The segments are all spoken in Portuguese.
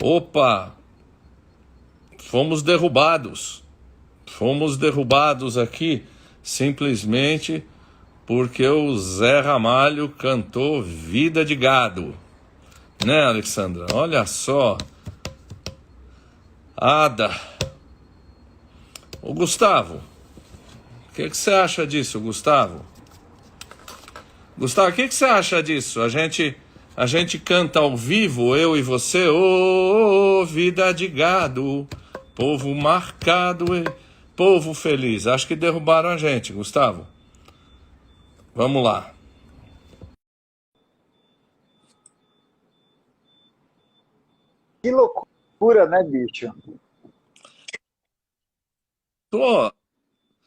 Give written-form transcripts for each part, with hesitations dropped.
Opa, fomos derrubados. Fomos derrubados aqui simplesmente porque o Zé Ramalho cantou Vida de Gado. Né, Alexandra? Olha só. Ada. O Gustavo. O que você acha disso, Gustavo? Gustavo, o que você acha disso? A gente canta ao vivo, eu e você, ô, vida de gado, povo marcado, povo feliz. Acho que derrubaram a gente, Gustavo. Vamos lá. Que loucura, né, bicho? Tô.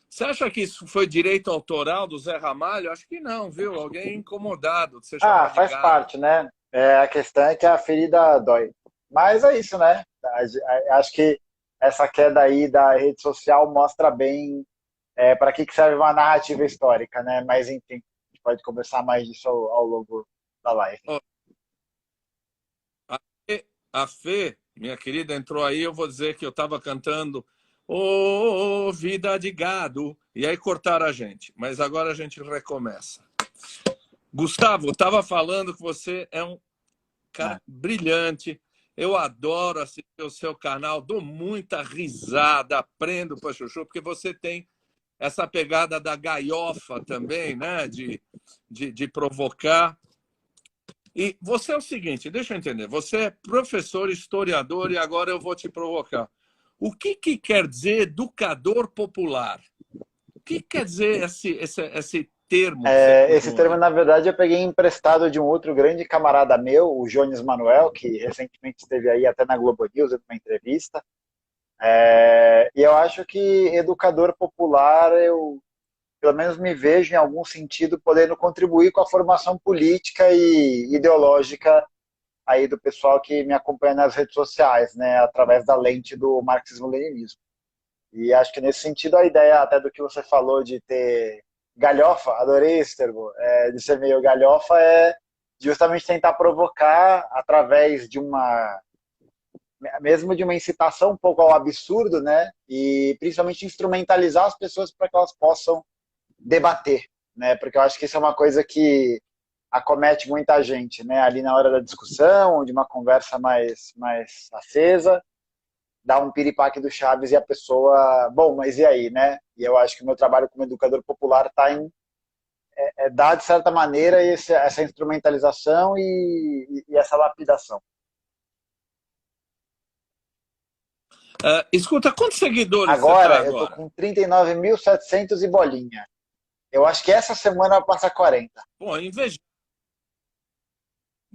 Você acha que isso foi direito autoral do Zé Ramalho? Acho que não, viu? Alguém incomodado de ser Ah, chamado de faz gado. parte, né? É, a questão é que a ferida dói. Mas é isso, né? Acho que essa queda aí da rede social mostra bem para que serve uma narrativa histórica, né? Mas, enfim, a gente pode conversar mais disso ao longo da live. Ó, a Fê, minha querida, entrou aí, eu vou dizer que eu estava cantando Ô, vida de gado. E aí cortaram a gente. Mas agora a gente recomeça. Gustavo, eu estava falando que você é um cara Né? brilhante. Eu adoro assistir o seu canal, dou muita risada, aprendo para chuchu, porque você tem essa pegada da gaiofa também, né? De provocar. E você é o seguinte, deixa eu entender, você é professor, historiador, e agora eu vou te provocar. O que quer dizer educador popular? O que quer dizer esse termo que você Esse cunhou termo, aí? na verdade, eu peguei emprestado de um outro grande camarada meu, o Jones Manuel, que recentemente esteve aí até na Globo News, em uma entrevista. E eu acho que educador popular, eu pelo menos me vejo em algum sentido podendo contribuir com a formação política e ideológica aí do pessoal que me acompanha nas redes sociais, né, através da lente do marxismo-leninismo. E acho que nesse sentido a ideia até do que você falou de ter galhofa, adorei esse termo, de ser meio galhofa é justamente tentar provocar através de uma mesmo de uma incitação um pouco ao absurdo, né? E principalmente instrumentalizar as pessoas para que elas possam debater, né? Porque eu acho que isso é uma coisa que acomete muita gente, né? Ali na hora da discussão, de uma conversa mais acesa, dá um piripaque do Chaves e a pessoa, bom, mas e aí, né? E eu acho que o meu trabalho como educador popular está em dar, de certa maneira, essa instrumentalização e essa lapidação. Escuta, quantos seguidores você está Agora, eu tô agora? com 39.700 e bolinha. Eu acho que essa semana vai passar 40. Pô, invejável.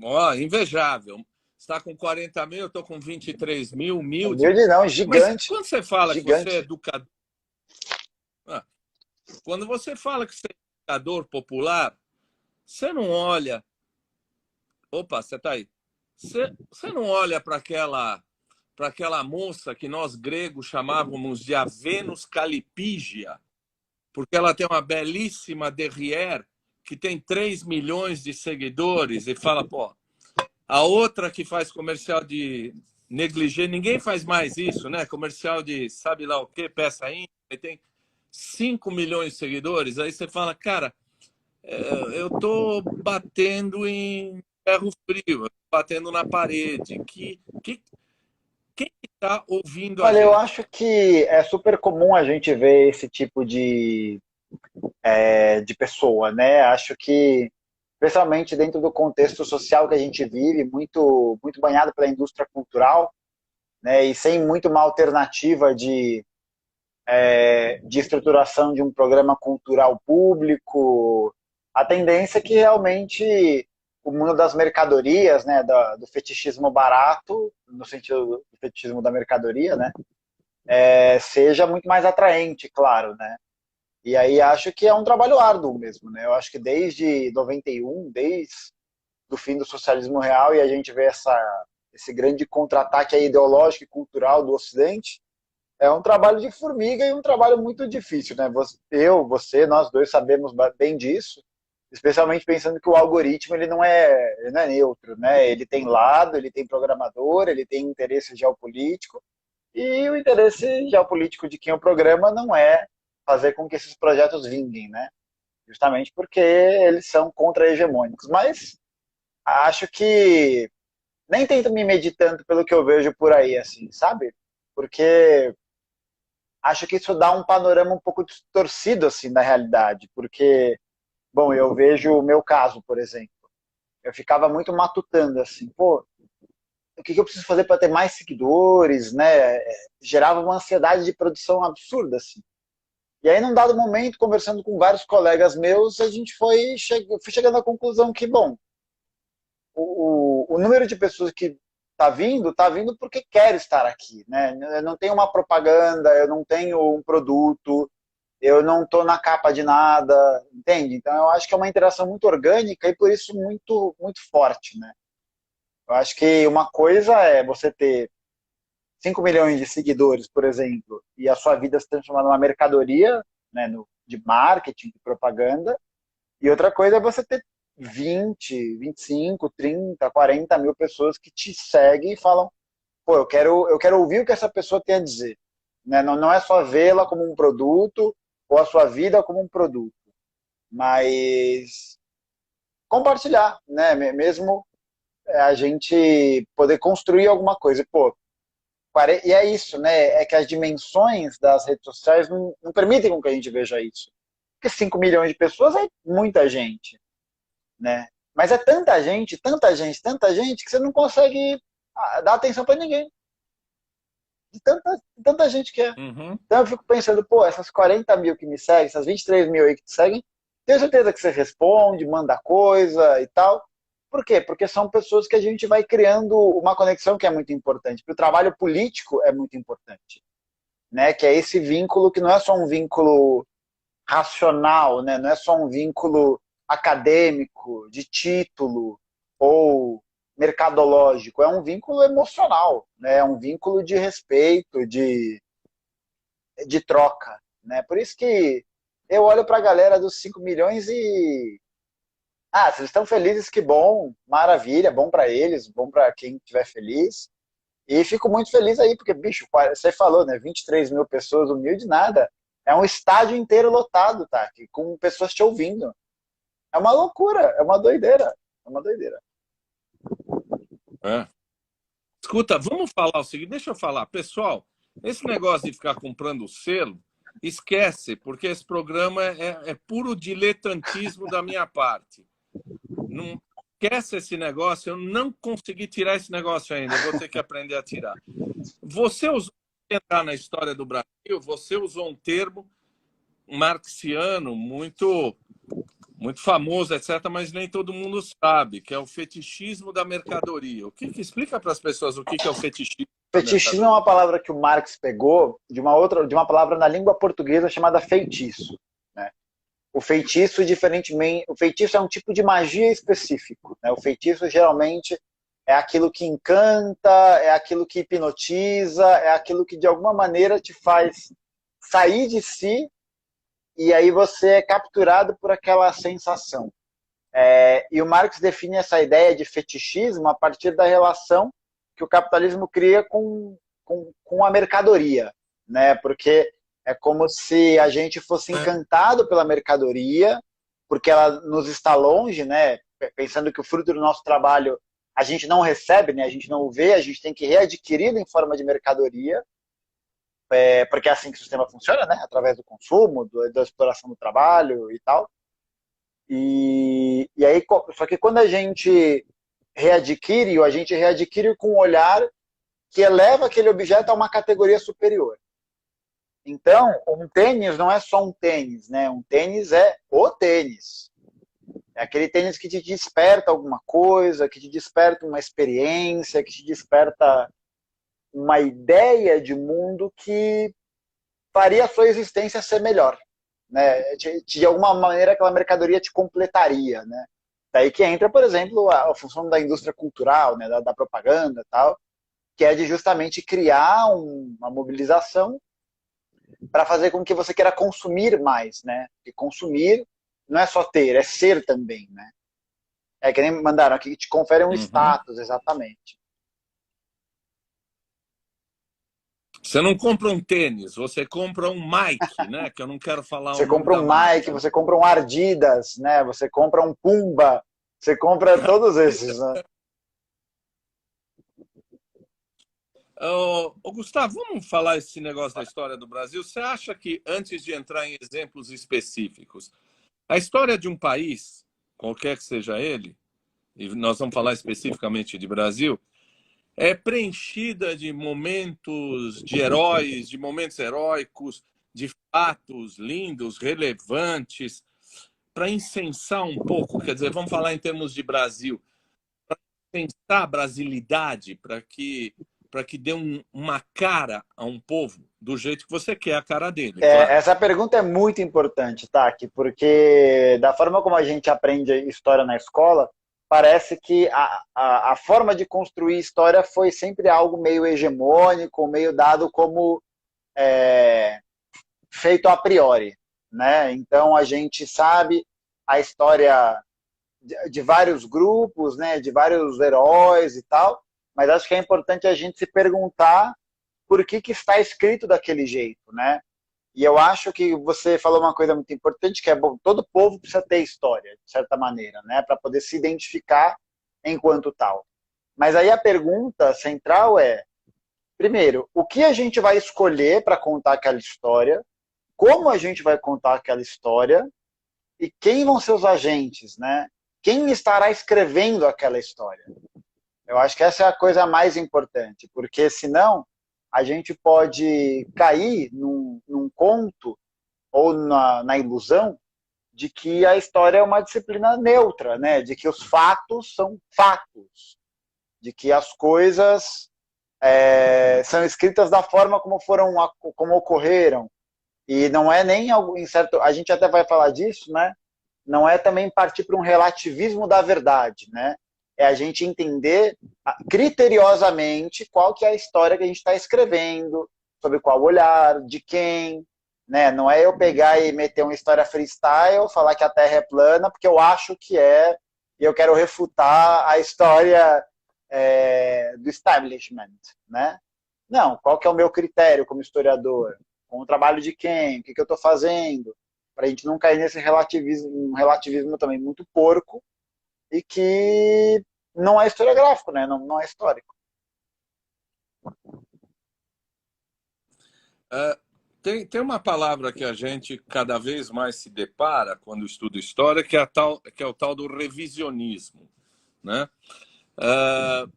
Ó, invejável. Você está com 40 mil, eu estou com 23 mil, humilde. Humilde não, Mas gigante. quando você fala que você é Gigante. educador, ah, quando você fala que você é educador popular, você não olha. Opa, você está aí. Você não olha para aquela moça que nós gregos chamávamos de Avenus Calipígia, porque ela tem uma belíssima derrière que tem 3 milhões de seguidores e fala, pô, a outra que faz comercial de negligê, ninguém faz mais isso, né? Comercial de sabe lá o que, peça ainda, e tem 5 milhões de seguidores. Aí você fala, cara, eu tô batendo em ferro frio, batendo na parede. Quem está ouvindo a Olha, eu gente? acho que é super comum a gente ver esse tipo de pessoa, né? Acho que, especialmente dentro do contexto social que a gente vive, muito banhado pela indústria cultural, né? E sem muito uma alternativa de estruturação de um programa cultural público, a tendência é que realmente o mundo das mercadorias, né, do fetichismo barato, no sentido do fetichismo da mercadoria, né, seja muito mais atraente, claro, né. E aí acho que é um trabalho árduo mesmo, né. Eu acho que desde 91, desde o fim do socialismo real, e a gente vê esse grande contra-ataque ideológico e cultural do Ocidente, é um trabalho de formiga e um trabalho muito difícil, né? Você, nós dois sabemos bem disso. especialmente pensando que o algoritmo ele não é neutro, né? Ele tem lado, ele tem programador, ele tem interesse geopolítico, e o interesse geopolítico de quem o programa não é fazer com que esses projetos vinguem, né? Justamente porque eles são contra-hegemônicos. Mas acho que nem tento me medir tanto pelo que eu vejo por aí, assim, sabe? Porque acho que isso dá um panorama um pouco distorcido, assim, da realidade. Porque, bom, eu vejo o meu caso, por exemplo. Eu ficava muito matutando, assim, pô, o que eu preciso fazer para ter mais seguidores, né? Gerava uma ansiedade de produção absurda, assim. E aí, num dado momento, conversando com vários colegas meus, a gente fui chegando à conclusão que, bom, o número de pessoas que tá vindo porque quer estar aqui, né? Eu não tenho uma propaganda, eu não tenho um produto, eu não estou na capa de nada, entende? Então, eu acho que é uma interação muito orgânica e, por isso, muito, muito forte, né? Eu acho que uma coisa é você ter 5 milhões de seguidores, por exemplo, e a sua vida se transformar numa mercadoria, né, de marketing, de propaganda, e outra coisa é você ter 20, 25, 30, 40 mil pessoas que te seguem e falam, pô, eu quero ouvir o que essa pessoa tem a dizer. Né? Não, não é só vê-la como um produto ou a sua vida como um produto, mas compartilhar, né? Mesmo a gente poder construir alguma coisa. Pô, e é isso, né? É que as dimensões das redes sociais não permitem com que a gente veja isso. Porque 5 milhões de pessoas é muita gente, né? Mas é tanta gente, tanta gente, tanta gente que você não consegue dar atenção para ninguém. De tanta gente que é. Uhum. Então eu fico pensando, pô, essas 40 mil que me seguem, essas 23 mil aí que te seguem, tenho certeza que você responde, manda coisa e tal. Por quê? Porque são pessoas que a gente vai criando uma conexão que é muito importante. Para o trabalho político é muito importante. Né? Que é esse vínculo que não é só um vínculo racional, né? Não é só um vínculo acadêmico, de título ou mercadológico, é um vínculo emocional, né? É um vínculo de respeito, de troca. Né? Por isso que eu olho para a galera dos 5 milhões e. Ah, se eles estão felizes, que bom, maravilha, bom para eles, bom para quem estiver feliz. E fico muito feliz aí, porque, bicho, você falou, né? 23 mil pessoas, humilde nada. É um estádio inteiro lotado, tá? Com pessoas te ouvindo. É uma loucura, é uma doideira. É uma doideira. É. Escuta, vamos falar o seguinte, deixa eu falar. Pessoal, esse negócio de ficar comprando selo, esquece, porque esse programa é puro diletantismo da minha parte. Não esquece esse negócio, eu não consegui tirar esse negócio ainda, eu vou ter que aprender a tirar. Você usou, entrar na história do Brasil, você usou um termo marxiano muito famoso, etc., mas nem todo mundo sabe, que é o fetichismo da mercadoria. Explica para as pessoas o que é o fetichismo da Fetichismo é mercadoria? uma palavra que o Marx pegou de uma palavra na língua portuguesa chamada feitiço. Né? O feitiço, diferentemente, o feitiço é um tipo de magia específico. Né? O feitiço geralmente é aquilo que encanta, é aquilo que hipnotiza, é aquilo que de alguma maneira te faz sair de si e aí você é capturado por aquela sensação. E o Marx define essa ideia de fetichismo a partir da relação que o capitalismo cria com a mercadoria, né? Porque é como se a gente fosse encantado pela mercadoria, porque ela nos está longe, né? Pensando que o fruto do nosso trabalho a gente não recebe, né? A gente não o vê, a gente tem que readquiri-lo em forma de mercadoria, porque é assim que o sistema funciona, né? Através do consumo, da exploração do trabalho e tal. E aí, só que quando a gente readquire, a gente readquire com um olhar que eleva aquele objeto a uma categoria superior. Então, um tênis não é só um tênis, né? Um tênis é o tênis. É aquele tênis que te desperta alguma coisa, que te desperta uma experiência, que te desperta uma ideia de mundo que faria a sua existência ser melhor. Né? De alguma maneira, aquela mercadoria te completaria. Né? Daí que entra, por exemplo, a função da indústria cultural, né? da propaganda e tal, que é de justamente criar uma mobilização para fazer com que você queira consumir mais, né? Porque consumir não é só ter, é ser também, né? É que nem mandaram aqui, que te confere um Uhum. status, exatamente. Você não compra um tênis, você compra um Mike, né? Que eu não quero falar o Você nome compra da um Nike, marca, né? você compra um Adidas, né? Você compra um Pumba, você compra todos esses, né? Gustavo, vamos falar esse negócio da história do Brasil. Você acha que, antes de entrar em exemplos específicos, a história de um país, qualquer que seja ele, e nós vamos falar especificamente de Brasil, é preenchida de momentos de heróis, de momentos heróicos, de fatos lindos, relevantes, para incensar um pouco, quer dizer, vamos falar em termos de Brasil, incensar a brasilidade, para que dê uma cara a um povo do jeito que você quer a cara dele, É, claro. essa pergunta é muito importante, Taki, porque da forma como a gente aprende história na escola, parece que a forma de construir história foi sempre algo meio hegemônico, meio dado como é, feito a priori, né? Então a gente sabe a história de vários grupos, né? De vários heróis e tal, mas acho que é importante a gente se perguntar por que está escrito daquele jeito, né? E eu acho que você falou uma coisa muito importante, que é bom, todo povo precisa ter história, de certa maneira, né, para poder se identificar enquanto tal. Mas aí a pergunta central é, primeiro, o que a gente vai escolher para contar aquela história, como a gente vai contar aquela história e quem vão ser os agentes, né? Quem estará escrevendo aquela história? Eu acho que essa é a coisa mais importante, porque senão a gente pode cair num conto ou na ilusão de que a história é uma disciplina neutra, né? De que os fatos são fatos, de que as coisas são escritas da forma como ocorreram. E não é nem algo em certo. A gente até vai falar disso, né? Não é também partir para um relativismo da verdade, né? É a gente entender criteriosamente qual que é a história que a gente está escrevendo, sobre qual olhar, de quem, né? Não é eu pegar e meter uma história freestyle, falar que a Terra é plana, porque eu acho que é, e eu quero refutar a história do establishment, né? Não, qual que é o meu critério como historiador? Com o trabalho de quem? O que eu estou fazendo? Para a gente não cair nesse relativismo, um relativismo também muito porco e que não é historiográfico, né? Não é histórico. Tem uma palavra que a gente cada vez mais se depara quando estuda história, que é o tal do revisionismo, né? Uh,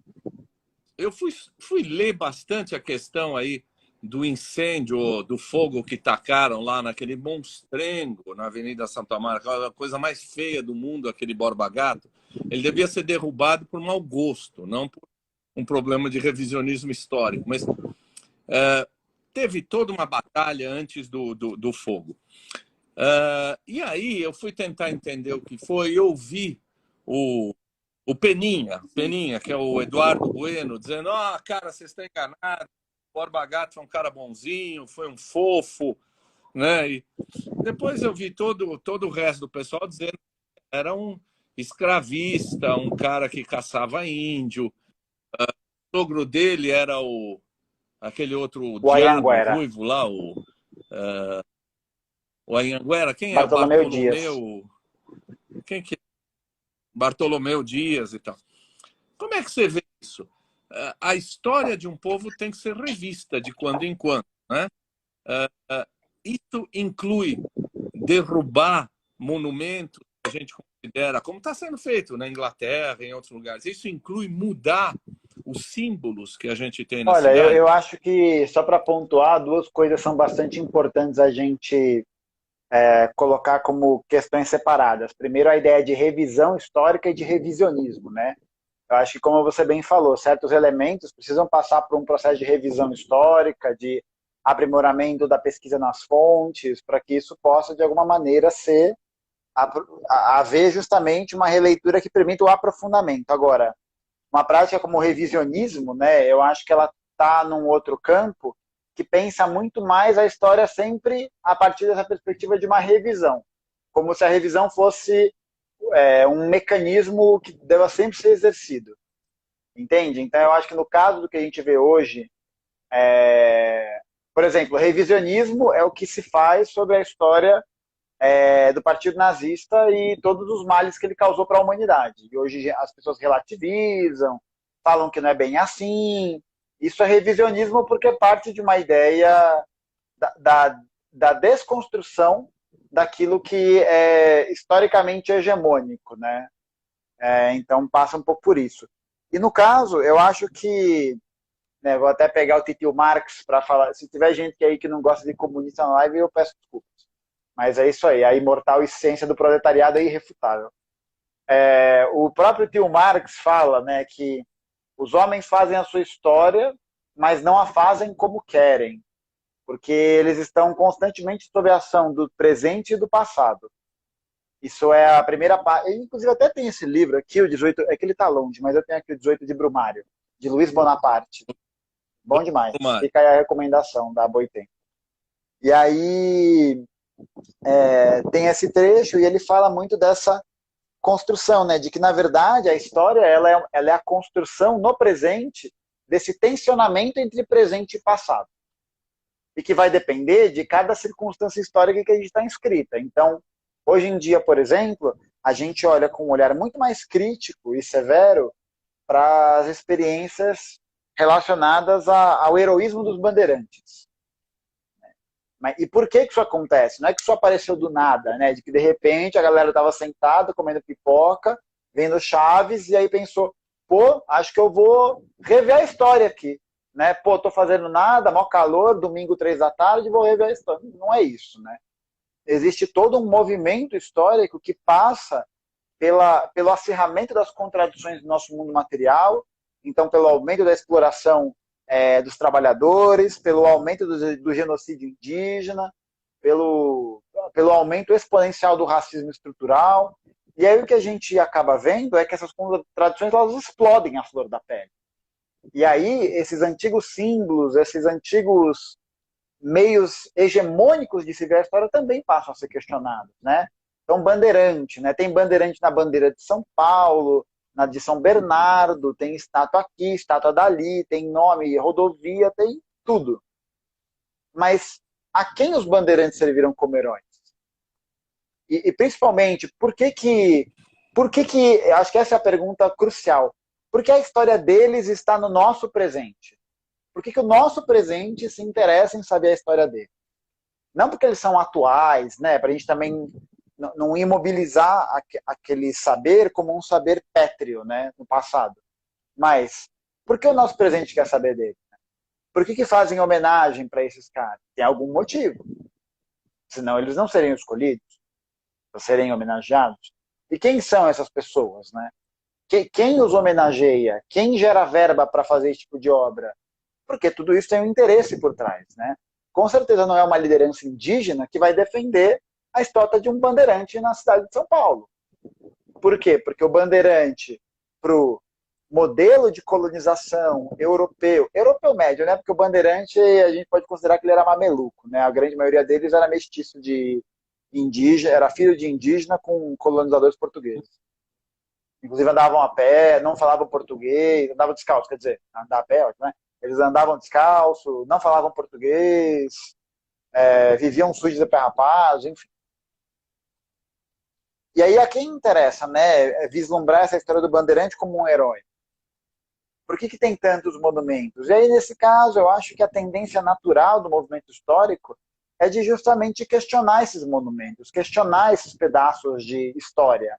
eu fui ler bastante a questão aí do incêndio, do fogo que tacaram lá naquele monstrengo na Avenida Santo Amaro, a coisa mais feia do mundo, aquele Borba Gato. Ele devia ser derrubado por mau gosto, não por um problema de revisionismo histórico. Mas teve toda uma batalha antes do fogo. E aí eu fui tentar entender o que foi e eu vi o Peninha, que é o Eduardo Bueno, dizendo: cara, vocês estão enganados, o Borba Gato foi um cara bonzinho, foi um fofo, né? E depois eu vi todo o resto do pessoal dizendo que era um escravista, um cara que caçava índio. O sogro dele era aquele outro O diabo Anhanguera, ruivo lá, o Anhanguera. Quem é? O Bartolomeu Dias. Bartolomeu. Quem que é? Bartolomeu Dias e tal. Como é que você vê isso? A história de um povo tem que ser revista de quando em quando, né? Isso inclui derrubar monumentos que a gente considera, como está sendo feito na Inglaterra, em outros lugares. Isso inclui mudar os símbolos que a gente tem na Olha, eu cidade? acho que, só para pontuar, duas coisas são bastante importantes a gente colocar como questões separadas. Primeiro, a ideia de revisão histórica e de revisionismo, né? Eu acho que, como você bem falou, certos elementos precisam passar por um processo de revisão histórica, de aprimoramento da pesquisa nas fontes, para que isso possa, de alguma maneira, haver justamente uma releitura que permita o aprofundamento. Agora, uma prática como o revisionismo, né, eu acho que ela está num outro campo que pensa muito mais a história sempre a partir dessa perspectiva de uma revisão. como se a revisão fosse um mecanismo que deva sempre ser exercido. Entende? Então, eu acho que no caso do que a gente vê hoje, por exemplo, o revisionismo é o que se faz sobre a história do Partido Nazista e todos os males que ele causou para a humanidade. E hoje as pessoas relativizam, falam que não é bem assim. Isso é revisionismo porque parte de uma ideia da desconstrução daquilo que é historicamente hegemônico, né? Então passa um pouco por isso. E no caso, eu acho que, né, vou até pegar o Titio Marx para falar, se tiver gente aí que não gosta de comunista na live, eu peço desculpas. Mas é isso aí, a imortal essência do proletariado é irrefutável. O próprio tio Marx fala, né, que os homens fazem a sua história, mas não a fazem como querem, porque eles estão constantemente sob a ação do presente e do passado. Isso é a primeira parte. Inclusive, até tem esse livro aqui, o 18, é que ele está longe, mas eu tenho aqui o 18 de Brumário, de Luiz Bonaparte. Bom demais. Fica aí a recomendação da Boitempo. E aí tem esse trecho e ele fala muito dessa construção, né, de que, na verdade, a história ela é a construção no presente desse tensionamento entre presente e passado. E que vai depender de cada circunstância histórica que a gente está inscrita. Então, hoje em dia, por exemplo, a gente olha com um olhar muito mais crítico e severo para as experiências relacionadas ao heroísmo dos bandeirantes. E por que isso acontece? Não é que isso apareceu do nada, né? De que de repente a galera estava sentada comendo pipoca, vendo Chaves, e aí pensou, pô, acho que eu vou rever a história aqui. Né? Pô, tô fazendo nada, mó calor, domingo 3 da tarde, vou rever a história. Não é isso, né? Existe todo um movimento histórico que passa pelo acirramento das contradições do nosso mundo material, então pelo aumento da exploração dos trabalhadores, pelo aumento do genocídio indígena, pelo aumento exponencial do racismo estrutural. E aí o que a gente acaba vendo é que essas contradições elas explodem à flor da pele. E aí esses antigos símbolos, esses antigos meios hegemônicos de se ver a história também passam a ser questionados, né? Então, bandeirante, né? Tem bandeirante na bandeira de São Paulo, na de São Bernardo, tem estátua aqui, estátua dali, tem nome, rodovia, tem tudo. Mas a quem os bandeirantes serviram como heróis? E principalmente, por que acho que essa é a pergunta crucial. Por que a história deles está no nosso presente? Por que o nosso presente se interessa em saber a história deles? Não porque eles são atuais, né? Para a gente também não imobilizar aquele saber como um saber pétreo, né? No passado. Mas por que o nosso presente quer saber dele? Por que fazem homenagem para esses caras? Tem algum motivo. Senão eles não seriam escolhidos para serem homenageados. E quem são essas pessoas, né? Quem os homenageia? Quem gera verba para fazer esse tipo de obra? Porque tudo isso tem um interesse por trás, né? Com certeza não é uma liderança indígena que vai defender a estátua de um bandeirante na cidade de São Paulo. Por quê? Porque o bandeirante, para o modelo de colonização europeu médio, né? Porque o bandeirante a gente pode considerar que ele era mameluco, né? A grande maioria deles era mestiço de indígena, era filho de indígena com colonizadores portugueses. Inclusive andavam a pé, não falavam português, andavam descalço, quer dizer, andar a pé, né? Eles andavam descalço, não falavam português, viviam sujos de perrapados, enfim. E aí a quem interessa, né, vislumbrar essa história do bandeirante como um herói? Por que tem tantos monumentos? E aí, nesse caso, eu acho que a tendência natural do movimento histórico é de justamente questionar esses monumentos, questionar esses pedaços de história.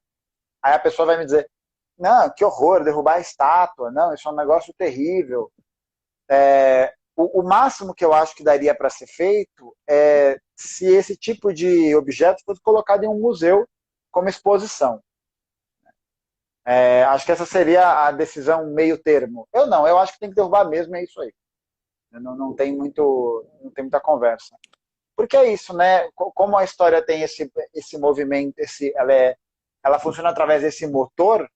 Aí a pessoa vai me dizer, não, que horror, derrubar a estátua, não, isso é um negócio terrível. O máximo que eu acho que daria para ser feito é se esse tipo de objeto fosse colocado em um museu como exposição. Acho que essa seria a decisão meio termo. Eu acho que tem que derrubar mesmo, é isso aí. Não tem muita conversa. Porque é isso, né? Como a história tem esse movimento, ela funciona através desse motor,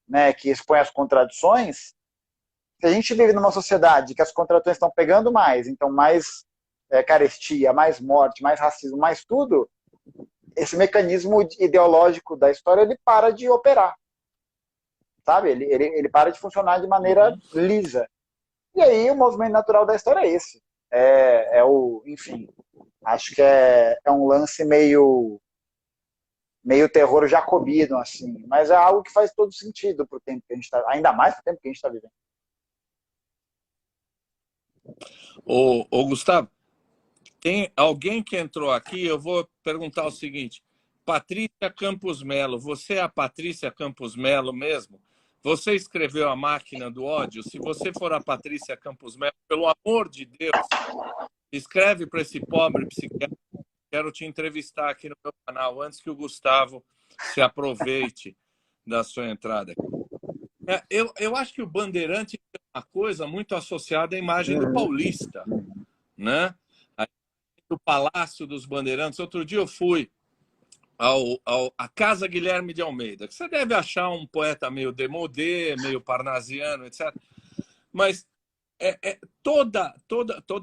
né, que expõe as contradições. Se a gente vive numa sociedade que as contradições estão pegando mais, então mais carestia, mais morte, mais racismo, mais tudo, esse mecanismo ideológico da história ele para de operar, sabe? Ele para de funcionar de maneira Uhum. lisa. E aí o movimento natural da história é esse. Enfim, acho que é um lance meio terror jacobino, assim, mas é algo que faz todo sentido pro tempo que a gente está, ainda mais pro tempo que a gente está vivendo. Gustavo, tem alguém que entrou aqui, eu vou perguntar o seguinte: Patrícia Campos Melo, você é a Patrícia Campos Melo mesmo? Você escreveu A Máquina do Ódio? Se você for a Patrícia Campos Melo, pelo amor de Deus, escreve para esse pobre psiquiatra. Quero te entrevistar aqui no meu canal antes que o Gustavo se aproveite da sua entrada. Eu acho que o Bandeirante é uma coisa muito associada à imagem do paulista, né? Do Palácio dos Bandeirantes. Outro dia eu fui à Casa Guilherme de Almeida, que você deve achar um poeta meio demodé, meio parnasiano, etc. Mas toda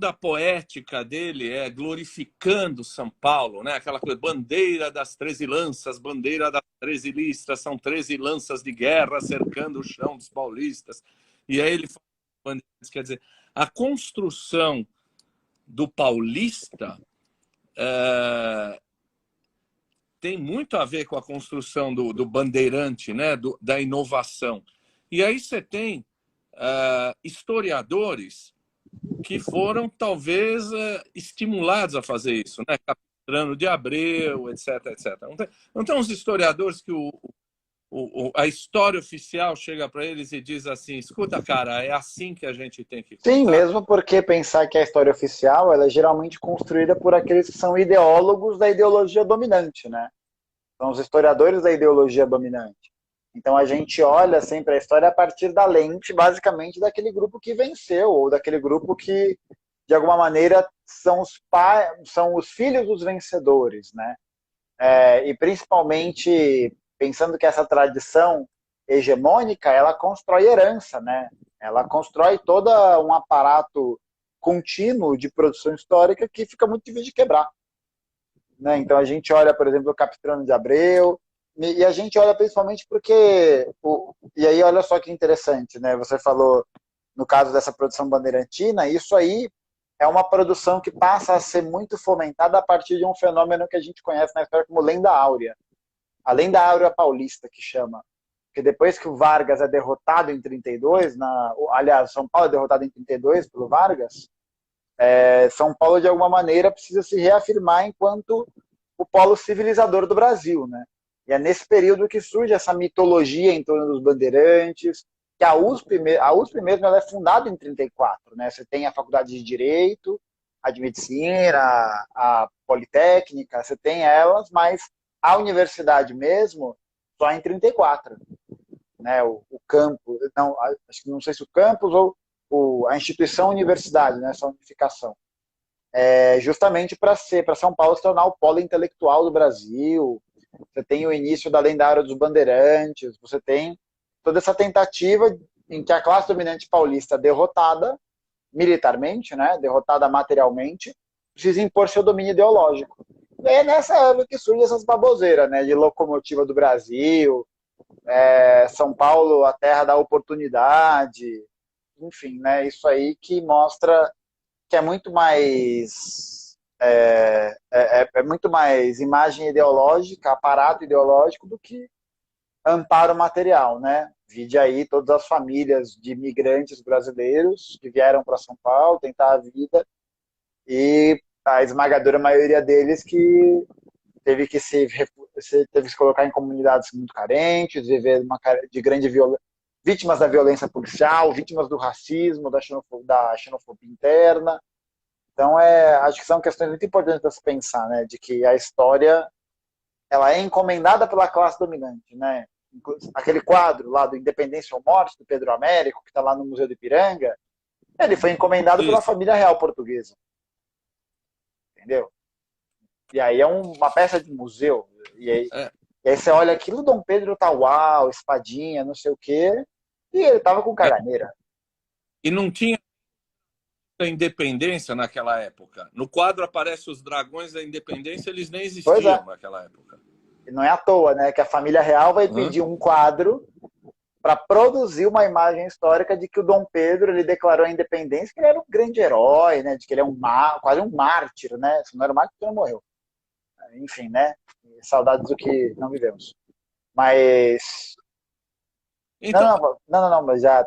a poética dele é glorificando São Paulo, né? Aquela coisa, bandeira das 13 lanças, bandeira das 13 listras, são 13 lanças de guerra cercando o chão dos paulistas. E aí ele fala, quer dizer, a construção do paulista tem muito a ver com a construção do bandeirante, né? Da inovação. E aí você tem historiadores que foram, talvez, estimulados a fazer isso, né? Capistrano de Abreu, etc, etc. Não tem uns historiadores que a história oficial chega para eles e diz assim: escuta, cara, é assim que a gente tem que Sim, contar? mesmo porque pensar que a história oficial ela é geralmente construída por aqueles que são ideólogos da ideologia dominante, né? São os historiadores da ideologia dominante. Então a gente olha sempre a história a partir da lente, basicamente, daquele grupo que venceu, ou daquele grupo que, de alguma maneira, são os filhos dos vencedores, né? E principalmente pensando que essa tradição hegemônica, ela constrói herança, né? Ela constrói todo um aparato contínuo de produção histórica que fica muito difícil de quebrar. Né? Então a gente olha, por exemplo, o Capistrano de Abreu, e a gente olha principalmente porque. E aí, olha só que interessante, né? Você falou, no caso dessa produção bandeirantina, isso aí é uma produção que passa a ser muito fomentada a partir de um fenômeno que a gente conhece na história como lenda áurea. A lenda áurea paulista, que chama. Porque depois que o Vargas é derrotado em 32, aliás, São Paulo é derrotado em 32 pelo Vargas, São Paulo, de alguma maneira, precisa se reafirmar enquanto o polo civilizador do Brasil, né? E é nesse período que surge essa mitologia em torno dos bandeirantes, que a USP mesmo ela é fundada em 34, né? Você tem a Faculdade de Direito, a de Medicina, a Politécnica, você tem elas, mas a universidade mesmo só em 34, né? O campus, acho que não sei se o campus ou a instituição universidade, né? Essa unificação. Justamente para São Paulo se tornar o polo intelectual do Brasil. Você tem o início da lendária dos bandeirantes, você tem toda essa tentativa em que a classe dominante paulista derrotada militarmente, né, derrotada materialmente, precisa impor seu domínio ideológico. E é nessa época que surgem essas baboseiras, né, de locomotiva do Brasil, São Paulo, a terra da oportunidade, enfim, né, isso aí que mostra que é muito mais muito mais imagem ideológica, aparato ideológico do que amparo material, né? Vide aí todas as famílias de imigrantes brasileiros que vieram para São Paulo tentar a vida e a esmagadora maioria deles que teve que se colocar em comunidades muito carentes, viver de grande violência, vítimas da violência policial, vítimas do racismo, da xenofobia interna. Então, acho que são questões muito importantes para se pensar, né? De que a história ela é encomendada pela classe dominante, né? Aquele quadro lá do Independência ou Morte, do Pedro Américo, que está lá no Museu do Ipiranga, ele foi encomendado pela Isso. família real portuguesa. Entendeu? E aí é uma peça de museu. E aí você olha aquilo, Dom Pedro tá uau, espadinha, não sei o quê, e ele tava com caganeira. E não tinha da independência naquela época. No quadro aparecem os dragões da independência, eles nem Pois é. existiam naquela época. E não é à toa, né, que a família real vai pedir um quadro para produzir uma imagem histórica de que o Dom Pedro ele declarou a independência, que ele era um grande herói, né, de que ele é quase um mártir, né? Se não era um mártir, ele não morreu. Enfim, né? Saudades do que não vivemos. Mas Então, não, mas já.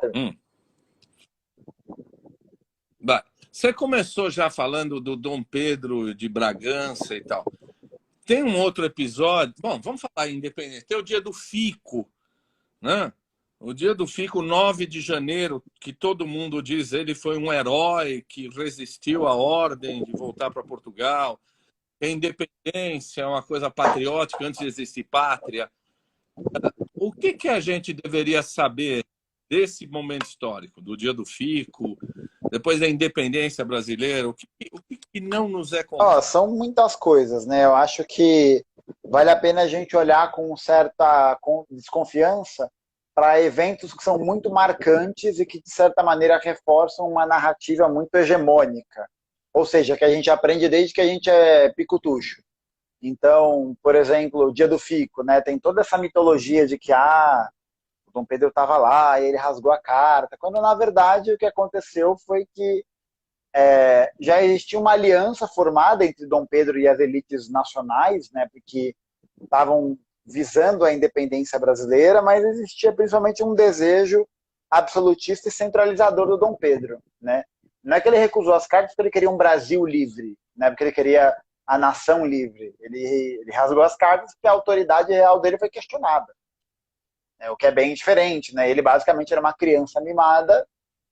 Você começou já falando do Dom Pedro de Bragança e tal. Tem um outro episódio. Bom, vamos falar em independência. Tem o dia do Fico, né? O dia do Fico, 9 de janeiro, que todo mundo diz ele foi um herói que resistiu à ordem de voltar para Portugal. A independência é uma coisa patriótica antes de existir pátria. O que a gente deveria saber desse momento histórico, do dia do Fico, depois da independência brasileira? O que não nos é contado? São muitas coisas, né? Eu acho que vale a pena a gente olhar com certa desconfiança para eventos que são muito marcantes e que, de certa maneira, reforçam uma narrativa muito hegemônica. Ou seja, que a gente aprende desde que a gente é picutucho. Então, por exemplo, o dia do Fico, né? Tem toda essa mitologia de que o Dom Pedro estava lá e ele rasgou a carta, quando, na verdade, o que aconteceu foi que já existia uma aliança formada entre Dom Pedro e as elites nacionais, né? Porque estavam visando a independência brasileira, mas existia principalmente um desejo absolutista e centralizador do Dom Pedro, né? Não é que ele recusou as cartas porque ele queria um Brasil livre, né? Porque ele queria a nação livre. Ele rasgou as cartas porque a autoridade real dele foi questionada, né? O que é bem diferente, né? Ele basicamente era uma criança mimada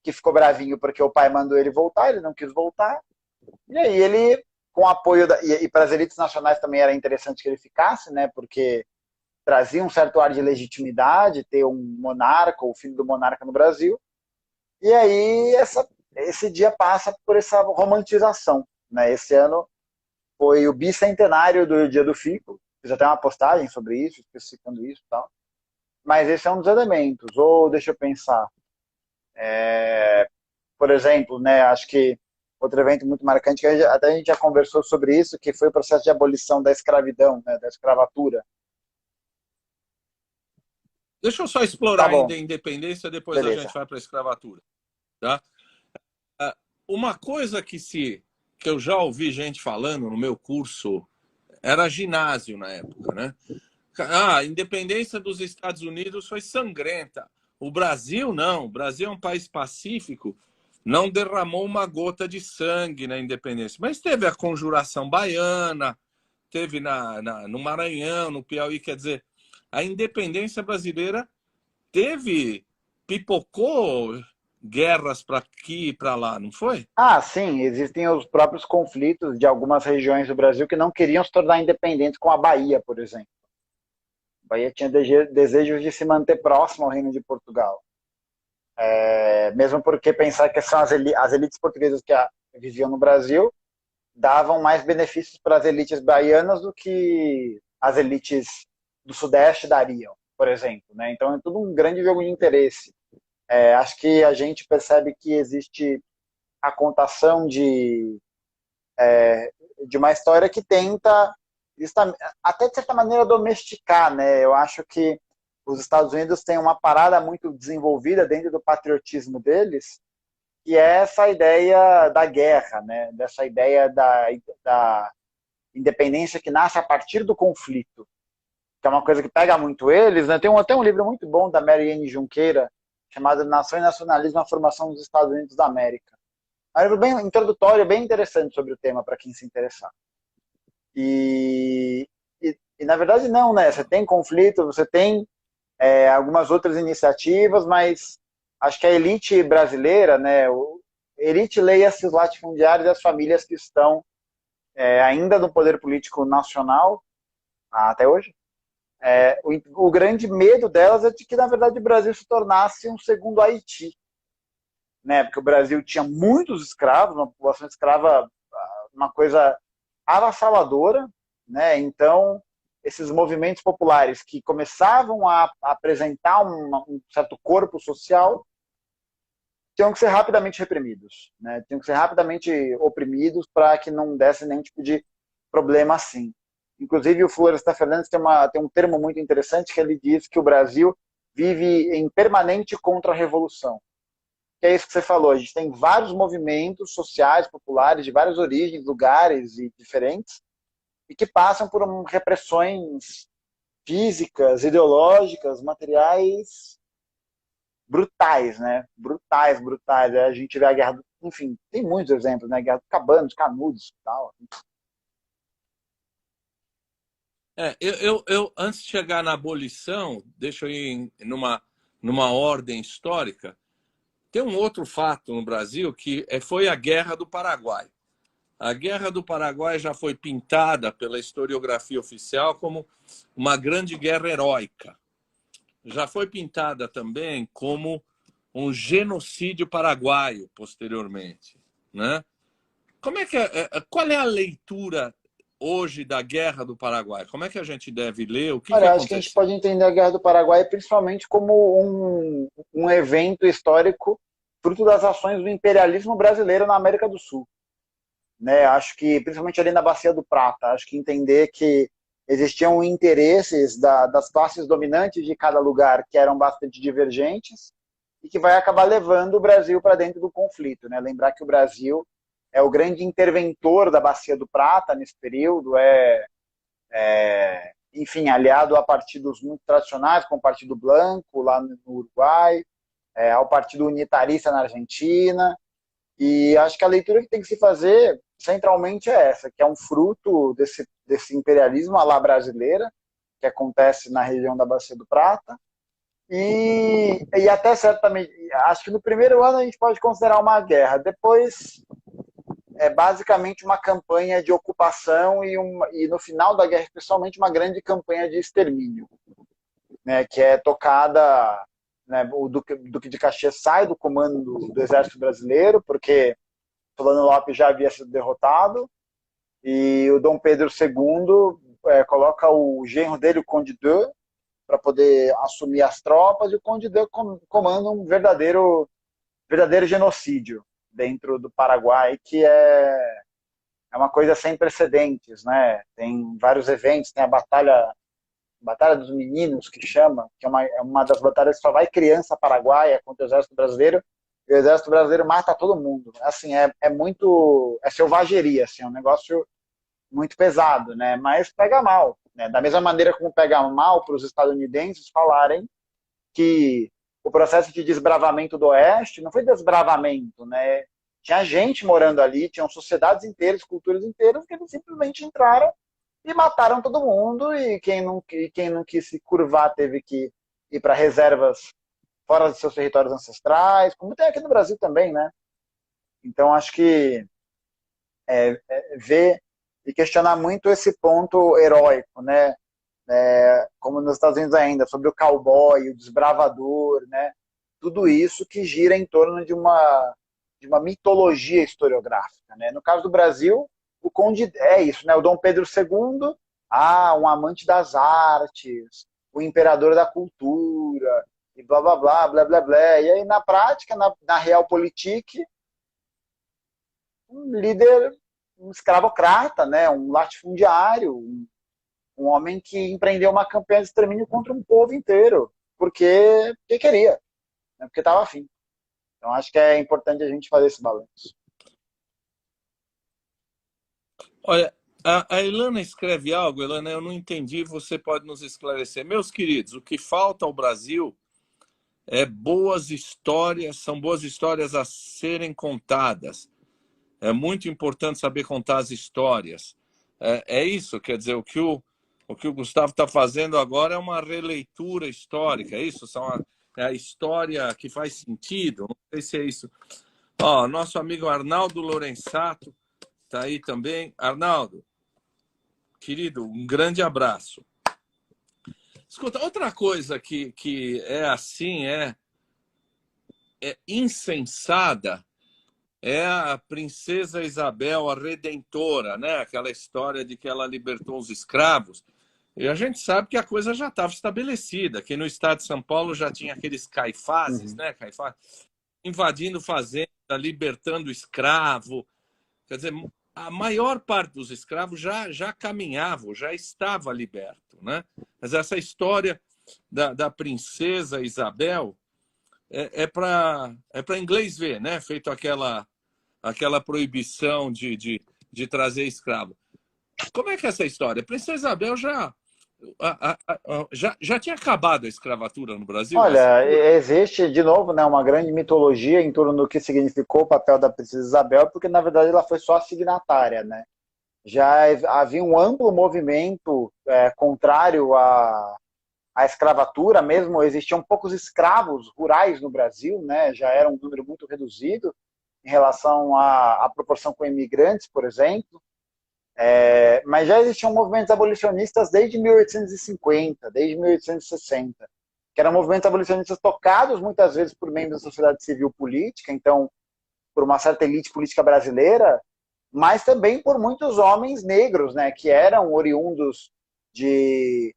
que ficou bravinho porque o pai mandou ele voltar, ele não quis voltar, e aí ele, com apoio e para as elites nacionais também era interessante que ele ficasse, né? Porque trazia um certo ar de legitimidade ter um monarca, o filho do monarca no Brasil. E aí esse dia passa por essa romantização, né? Esse ano foi o bicentenário do dia do Fico, fiz até uma postagem sobre isso, especificando isso e tal. Mas esse é um dos elementos. Ou deixa eu pensar, por exemplo, né? Acho que outro evento muito marcante, que até a gente já conversou sobre isso, que foi o processo de abolição da escravidão, né? Da escravatura. Deixa eu só explorar ainda a independência, depois a gente vai para a escravatura. Tá? Uma coisa que eu já ouvi gente falando no meu curso, era ginásio na época, né? A independência dos Estados Unidos foi sangrenta. O Brasil não. O Brasil é um país pacífico, não derramou uma gota de sangue na independência. Mas teve a Conjuração Baiana, teve no Maranhão, no Piauí, quer dizer, a independência brasileira pipocou guerras para aqui e para lá, não foi? Sim, existem os próprios conflitos de algumas regiões do Brasil que não queriam se tornar independentes, com a Bahia, por exemplo. A Bahia tinha desejos de se manter próximo ao Reino de Portugal. Mesmo porque pensar que são as elites portuguesas que viviam no Brasil davam mais benefícios para as elites baianas do que as elites do Sudeste dariam, por exemplo, né? Então é tudo um grande jogo de interesse. Acho que a gente percebe que existe a contação de uma história que tenta, até de certa maneira, domesticar, né? Eu acho que os Estados Unidos têm uma parada muito desenvolvida dentro do patriotismo deles, que é essa ideia da guerra, né? Dessa ideia da independência que nasce a partir do conflito, que é uma coisa que pega muito eles, né? Tem até um livro muito bom da Mariane Junqueira, chamado Nação e Nacionalismo, a Formação dos Estados Unidos da América. É um livro bem introdutório, bem interessante sobre o tema, para quem se interessar. E, na verdade, não, né? Você tem conflito, você tem algumas outras iniciativas, mas acho que a elite brasileira, né? Elite, leia-se os latifundiários e as famílias que estão ainda no poder político nacional, até hoje. O grande medo delas é de que, na verdade, o Brasil se tornasse um segundo Haiti, né? Porque o Brasil tinha muitos escravos, uma população escrava, uma coisa avassaladora, né? Então, esses movimentos populares que começavam a apresentar um certo corpo social tinham que ser rapidamente reprimidos, né? Tinham que ser rapidamente oprimidos para que não desse nenhum tipo de problema assim. Inclusive, o Florestan Fernandes tem um termo muito interessante que ele diz que o Brasil vive em permanente contra-revolução. Que é isso que você falou, a gente tem vários movimentos sociais, populares, de várias origens, lugares e diferentes, e que passam por repressões físicas, ideológicas, materiais brutais, né? Brutais, brutais. A gente vê a guerra, enfim, tem muitos exemplos, né? Guerra dos Cabanos, Canudos e tal. Antes de chegar na abolição, deixa eu ir numa ordem histórica. Tem um outro fato no Brasil que foi a Guerra do Paraguai. A Guerra do Paraguai já foi pintada pela historiografia oficial como uma grande guerra heróica. Já foi pintada também como um genocídio paraguaio posteriormente, né? Como é que qual é a leitura hoje da Guerra do Paraguai? Como é que a gente deve ler? O que Olha, acho que a gente aconteceu? pode entender a Guerra do Paraguai principalmente como um evento histórico fruto das ações do imperialismo brasileiro na América do Sul. Né? Acho que, principalmente ali na Bacia do Prata, acho que entender que existiam interesses das classes dominantes de cada lugar que eram bastante divergentes e que vai acabar levando o Brasil para dentro do conflito. Né? Lembrar que o Brasil é o grande interventor da Bacia do Prata nesse período, enfim, aliado a partidos muito tradicionais, como o Partido Blanco, lá no Uruguai, ao Partido Unitarista na Argentina. E acho que a leitura que tem que se fazer, centralmente, é essa, que é um fruto desse imperialismo à la brasileira, que acontece na região da Bacia do Prata. E até certamente, acho que no primeiro ano a gente pode considerar uma guerra. Depois é basicamente uma campanha de ocupação e no final da guerra, principalmente, uma grande campanha de extermínio, né, que é tocada, né, o Duque de Caxias sai do comando do Exército Brasileiro, porque Solano Lopes já havia sido derrotado, e o Dom Pedro II coloca o genro dele, o Conde d'Eu, para poder assumir as tropas, e o Conde d'Eu comanda um verdadeiro genocídio dentro do Paraguai, que é uma coisa sem precedentes, né? Tem vários eventos, tem a Batalha dos Meninos, que chama, que é uma das batalhas que só vai criança paraguaia contra o Exército Brasileiro, e o Exército Brasileiro mata todo mundo. Assim, é selvageria, assim, é um negócio muito pesado, né? Mas pega mal, né? Da mesma maneira como pega mal para os estadunidenses falarem que o processo de desbravamento do Oeste não foi desbravamento, né? Tinha gente morando ali, tinham sociedades inteiras, culturas inteiras, que eles simplesmente entraram e mataram todo mundo, e quem não quis se curvar teve que ir para reservas fora de seus territórios ancestrais, como tem aqui no Brasil também, né? Então, acho que ver e questionar muito esse ponto heróico, né? Como nos Estados Unidos ainda, sobre o cowboy, o desbravador, né? Tudo isso que gira em torno de uma mitologia historiográfica, né? No caso do Brasil, o Conde é isso, né? O Dom Pedro II, um amante das artes, o imperador da cultura, e blá blá blá, blá blá blá. E aí, na prática, na realpolitik, um líder, um escravocrata, né? Um latifundiário, um homem que empreendeu uma campanha de extermínio contra um povo inteiro, porque queria, né? Porque estava afim. Então, acho que é importante a gente fazer esse balanço. Olha, a Ilana escreve algo, Ilana, eu não entendi, você pode nos esclarecer. Meus queridos, o que falta ao Brasil boas histórias, são boas histórias a serem contadas. É muito importante saber contar as histórias. É isso, quer dizer, o que o Gustavo está fazendo agora é uma releitura histórica, é isso? É a história que faz sentido, não sei se é isso. Ó, nosso amigo Arnaldo Lorenzato está aí também. Arnaldo, querido, um grande abraço. Escuta, outra coisa que é assim, é insensada, é a princesa Isabel, a Redentora, né? Aquela história de que ela libertou os escravos. E a gente sabe que a coisa já estava estabelecida, que no estado de São Paulo já tinha aqueles caifases, Uhum. né? Caifás. invadindo fazenda, libertando escravo. Quer dizer, a maior parte dos escravos já caminhavam, já estava liberto, né? Mas essa história da princesa Isabel para inglês ver, né? Feito aquela proibição de trazer escravo. Como é que é essa história? A princesa Isabel já tinha acabado a escravatura no Brasil nessa Olha, altura? existe de novo, né, uma grande mitologia em torno do que significou o papel da princesa Isabel, porque na verdade ela foi só signatária, né? Já havia um amplo movimento contrário à escravatura, mesmo existiam poucos escravos rurais no Brasil, né? Já era um número muito reduzido em relação à proporção com imigrantes, por exemplo. Mas já existiam movimentos abolicionistas desde 1850, desde 1860, que eram movimentos abolicionistas tocados muitas vezes por membros da sociedade civil política, então por uma certa elite política brasileira, mas também por muitos homens negros, né, que eram oriundos de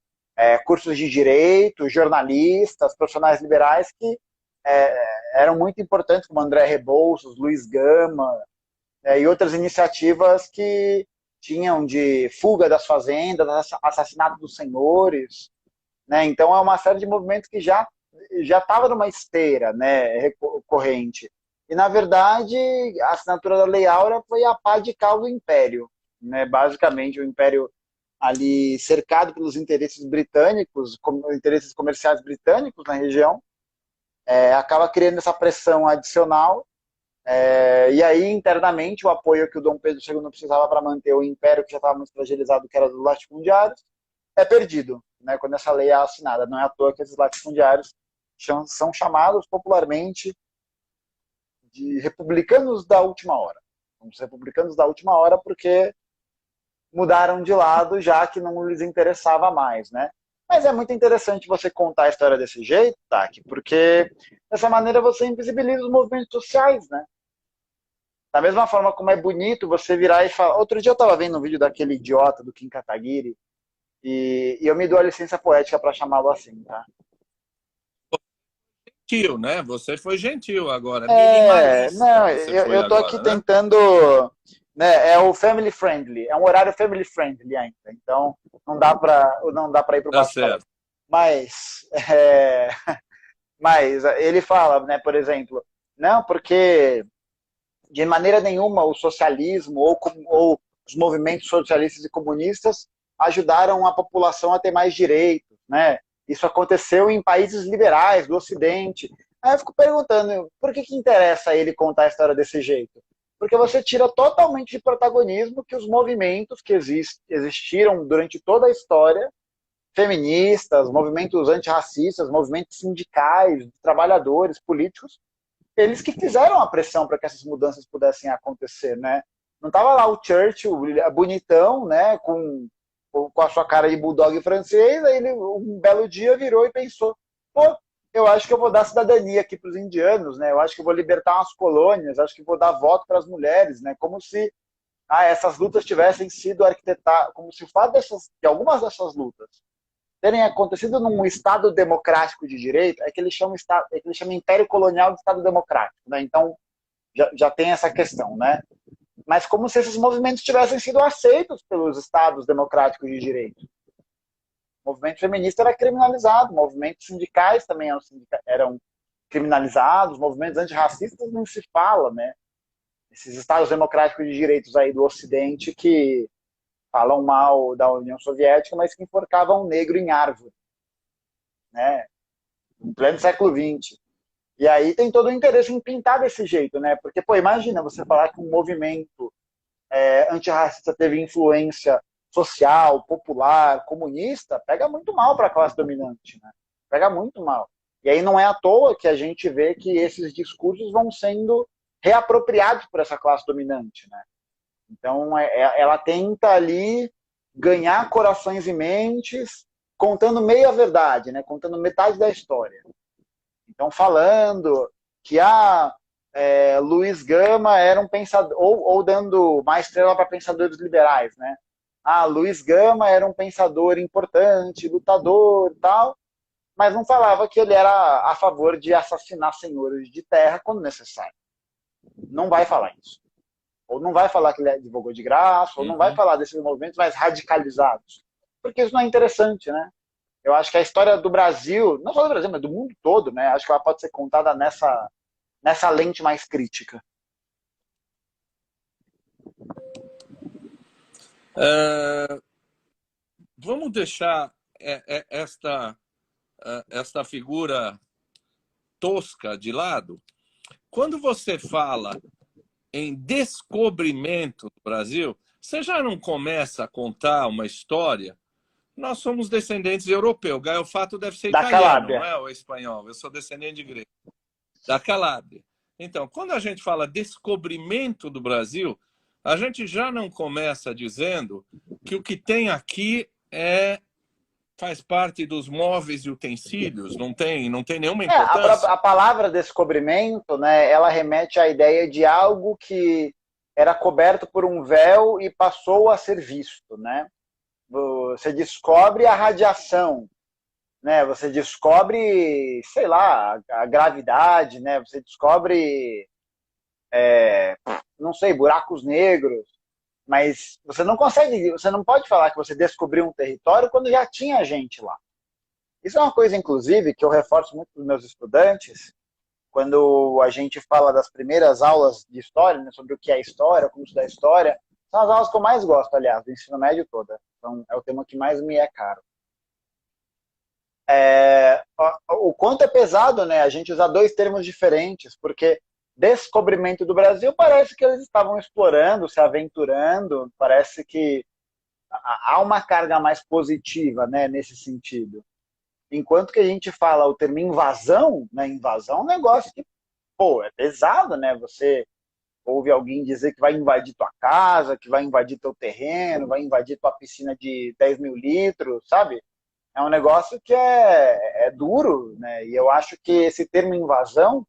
cursos de direito, jornalistas, profissionais liberais que eram muito importantes, como André Rebouças, Luiz Gama, e outras iniciativas que tinham de fuga das fazendas, assassinato dos senhores, né? Então é uma série de movimentos que já estava numa esteira, né, recorrente. E na verdade a assinatura da Lei Áurea foi a pá de cal do Império, né? Basicamente o Império ali cercado pelos interesses britânicos, interesses comerciais britânicos na região, acaba criando essa pressão adicional. E aí, internamente, o apoio que o Dom Pedro II precisava para manter o império, que já estava muito fragilizado, que era dos latifundiários, é perdido, né, quando essa lei é assinada. Não é à toa que esses latifundiários são chamados popularmente de republicanos da última hora. Os republicanos da última hora porque mudaram de lado, já que não lhes interessava mais, né? Mas é muito interessante você contar a história desse jeito, Taki, porque dessa maneira você invisibiliza os movimentos sociais, né? Da mesma forma como é bonito você virar e falar. Outro dia eu estava vendo um vídeo daquele idiota do Kim Kataguiri e eu me dou a licença poética para chamá-lo assim, tá? Gentil, né? Você foi gentil agora. Minimalista Não, você foi eu tô aqui agora, né? tentando. Né, é o family friendly, é um horário family friendly ainda, então não dá para ir para o Tá bate-papo. certo. Mas, mas ele fala, né, por exemplo, não, porque de maneira nenhuma o socialismo ou os movimentos socialistas e comunistas ajudaram a população a ter mais direitos, né? Isso aconteceu em países liberais do Ocidente. Aí eu fico perguntando, por que interessa ele contar a história desse jeito? Porque você tira totalmente de protagonismo que os movimentos que existiram durante toda a história, feministas, movimentos antirracistas, movimentos sindicais, trabalhadores, políticos, eles que fizeram a pressão para que essas mudanças pudessem acontecer, né? Não estava lá o Churchill bonitão, né, com a sua cara de bulldog francês, aí ele um belo dia virou e pensou, pô, eu acho que eu vou dar cidadania aqui para os indianos, né? Eu acho que eu vou libertar umas colônias, acho que vou dar voto para as mulheres, né? Como se essas lutas tivessem sido arquitetadas, como se o fato de algumas dessas lutas terem acontecido num Estado democrático de direito, é que ele chama Império Colonial de Estado Democrático, né? Então já tem essa questão, né? Mas como se esses movimentos tivessem sido aceitos pelos Estados democráticos de direito. O movimento feminista era criminalizado, movimentos sindicais também eram criminalizados, movimentos antirracistas não se fala, né? Esses Estados democráticos de direitos aí do Ocidente que falam mal da União Soviética, mas que enforcavam um negro em árvore, né? Em pleno século XX. E aí tem todo o interesse em pintar desse jeito, né? Porque, pô, imagina você falar que um movimento antirracista teve influência social, popular, comunista, pega muito mal para a classe dominante, né? Pega muito mal. E aí não é à toa que a gente vê que esses discursos vão sendo reapropriados por essa classe dominante, né? Então ela tenta ali ganhar corações e mentes contando meia verdade, né? Contando metade da história. Então falando que Luiz Gama era um pensador, ou dando mais estrela para pensadores liberais, né? Luiz Gama era um pensador importante, lutador e tal, mas não falava que ele era a favor de assassinar senhores de terra quando necessário. Não vai falar isso. Ou não vai falar que ele advogou de graça, ou não vai falar desses movimentos mais radicalizados. Porque isso não é interessante, né? Eu acho que a história do Brasil, não só do Brasil, mas do mundo todo, né? Acho que ela pode ser contada nessa lente mais crítica. Vamos deixar esta figura tosca de lado. Quando você fala em descobrimento do Brasil, você já não começa a contar uma história? Nós somos descendentes de europeu. Gaio Fato deve ser Da italiano, Calábria. não é? Ou espanhol. Eu sou descendente de grego. Da Calábria. Então, quando a gente fala descobrimento do Brasil, a gente já não começa dizendo que o que tem aqui faz parte dos móveis e utensílios, não tem nenhuma importância. A palavra descobrimento, né, ela remete à ideia de algo que era coberto por um véu e passou a ser visto, né? Você descobre a radiação, né? Você descobre, sei lá, a gravidade, né? Você descobre, não sei, buracos negros, mas você não pode falar que você descobriu um território quando já tinha gente lá. Isso é uma coisa, inclusive, que eu reforço muito para os meus estudantes, quando a gente fala das primeiras aulas de história, né, sobre o que é história, como estudar história. São as aulas que eu mais gosto, aliás, do ensino médio toda. Então, é o tema que mais me é caro. O quanto é pesado, né, a gente usar dois termos diferentes, porque descobrimento do Brasil parece que eles estavam explorando, se aventurando, parece que há uma carga mais positiva, né, nesse sentido. Enquanto que a gente fala o termo invasão, né, invasão é um negócio que, pô, é pesado, né, você ouve alguém dizer que vai invadir tua casa, que vai invadir teu terreno, vai invadir tua piscina de 10 mil litros, sabe? É um negócio que é duro, né? E eu acho que esse termo invasão,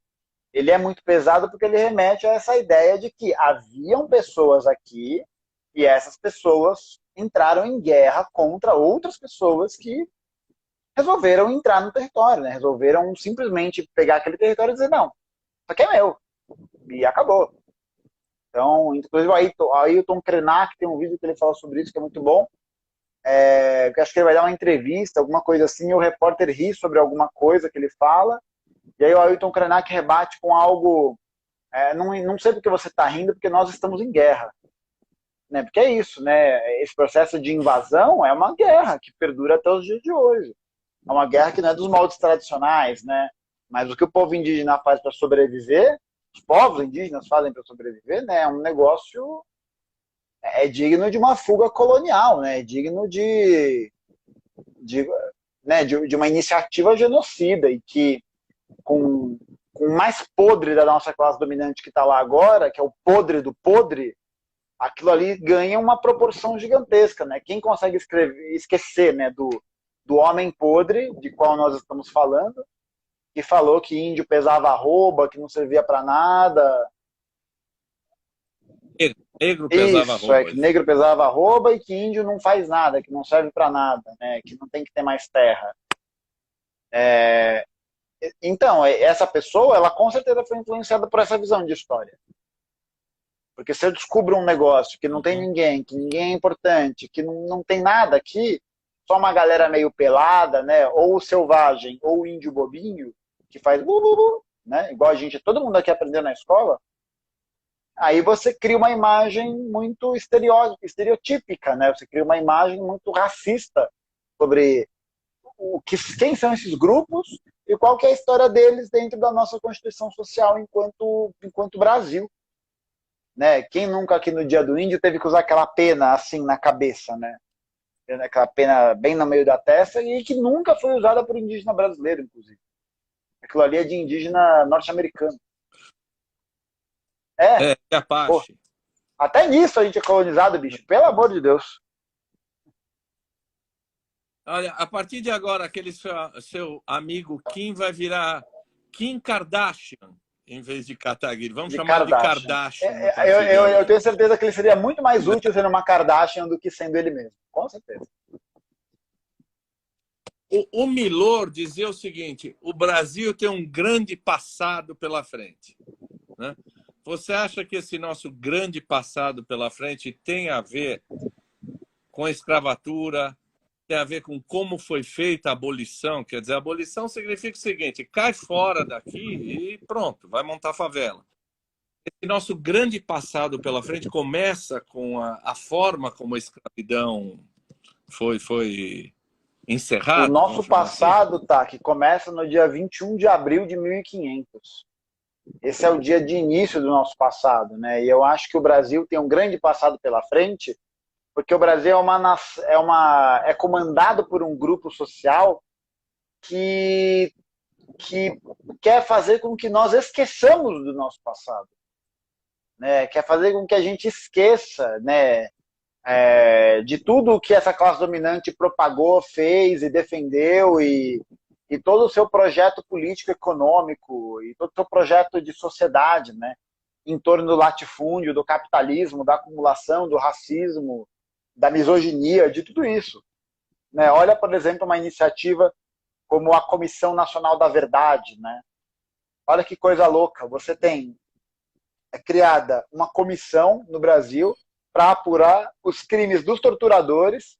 ele é muito pesado porque ele remete a essa ideia de que haviam pessoas aqui e essas pessoas entraram em guerra contra outras pessoas que resolveram entrar no território, né? Resolveram simplesmente pegar aquele território e dizer, não, isso aqui é meu. E acabou. Então, inclusive o Ailton Krenak tem um vídeo que ele fala sobre isso, que é muito bom. Eu acho que ele vai dar uma entrevista, alguma coisa assim, e o repórter ri sobre alguma coisa que ele fala, e aí o Ailton Krenak rebate com algo, não sei porque você está rindo, porque nós estamos em guerra. Né? Porque é isso, né? Esse processo de invasão é uma guerra que perdura até os dias de hoje. É uma guerra que não é dos moldes tradicionais, né? Mas o que o povo indígena faz para sobreviver, os povos indígenas fazem para sobreviver, né? É um negócio digno de uma fuga colonial, né? É digno de uma iniciativa genocida e que com o mais podre da nossa classe dominante que está lá agora, que é o podre do podre, aquilo ali ganha uma proporção gigantesca, né? Quem consegue esquecer, né, do homem podre, de qual nós estamos falando, que falou que índio pesava arroba, que não servia para nada. Negro pesava arroba. Que negro pesava arroba e que índio não faz nada, que não serve para nada, né? Que não tem que ter mais terra. Então, essa pessoa, ela com certeza foi influenciada por essa visão de história. Porque se eu descubro um negócio que não tem ninguém, que ninguém é importante, que não tem nada aqui, só uma galera meio pelada, né? Ou o selvagem, ou o índio bobinho, que faz né? Igual a gente, todo mundo aqui aprendeu na escola. Aí você cria uma imagem muito estereotípica, né? Você cria uma imagem muito racista sobre quem são esses grupos e qual que é a história deles dentro da nossa Constituição Social enquanto Brasil. Né? Quem nunca aqui no Dia do Índio teve que usar aquela pena assim na cabeça, né? Aquela pena bem no meio da testa e que nunca foi usada por indígena brasileiro, inclusive. Aquilo ali é de indígena norte-americano. Apache. Até nisso a gente é colonizado, bicho. Pelo amor de Deus. Olha, a partir de agora, aquele seu amigo Kim vai virar Kim Kardashian em vez de Kataguiri. Vamos chamar de Kardashian. Eu tenho certeza que ele seria muito mais útil sendo uma Kardashian do que sendo ele mesmo. Com certeza. o Milor dizia o seguinte: o Brasil tem um grande passado pela frente, né? Você acha que esse nosso grande passado pela frente tem a ver com a escravatura, tem a ver com como foi feita a abolição? Quer dizer, a abolição significa o seguinte: cai fora daqui e pronto, vai montar favela. Esse nosso grande passado pela frente começa com a forma como a escravidão foi O encerrada, nosso vamos chamar assim? passado, tá, que começa no dia 21 de abril de 1500. Esse é o dia de início do nosso passado, né? E eu acho que o Brasil tem um grande passado pela frente, porque o Brasil é comandado por um grupo social que, que quer fazer com que nós esqueçamos do nosso passado, né? Quer fazer com que a gente esqueça, né? De tudo que essa classe dominante propagou, fez e defendeu, e todo o seu projeto político-econômico, e todo o seu projeto de sociedade, né, em torno do latifúndio, do capitalismo, da acumulação, do racismo, da misoginia, de tudo isso. Né? Olha, por exemplo, uma iniciativa como a Comissão Nacional da Verdade. Né? Olha que coisa louca, você tem criada uma comissão no Brasil para apurar os crimes dos torturadores,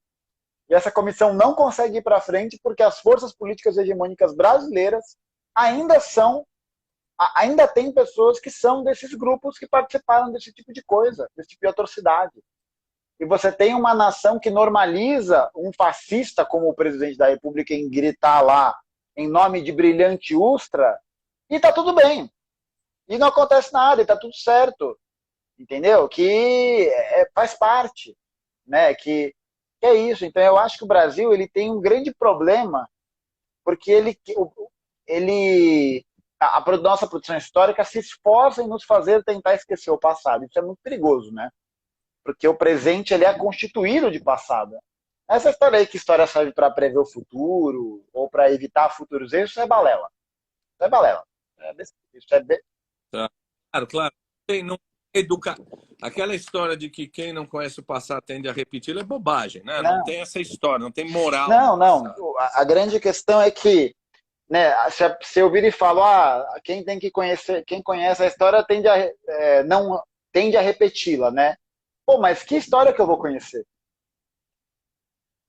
e essa comissão não consegue ir para frente porque as forças políticas hegemônicas brasileiras ainda tem pessoas que são desses grupos que participaram desse tipo de coisa, desse tipo de atrocidade. E você tem uma nação que normaliza um fascista como o presidente da República em gritar lá em nome de brilhante Ustra, e tá tudo bem. E não acontece nada, e tá tudo certo. Entendeu? Que faz parte, né? Que é isso. Então eu acho que o Brasil ele tem um grande problema, porque a nossa produção histórica se esforça em nos fazer tentar esquecer o passado. Isso é muito perigoso, né? Porque o presente ele é constituído de passado. Essa história aí, que história serve para prever o futuro ou para evitar futuros erros, isso é balela. Isso é balela. Isso é Claro, claro. Não educa... Aquela história de que quem não conhece o passado tende a repeti-lo é bobagem, né? Não tem essa história, não tem moral. Não. A grande questão é que, né, se eu vir e falo, quem tem que conhecer, quem conhece a história não tende a repeti-la, né? Pô, mas que história que eu vou conhecer?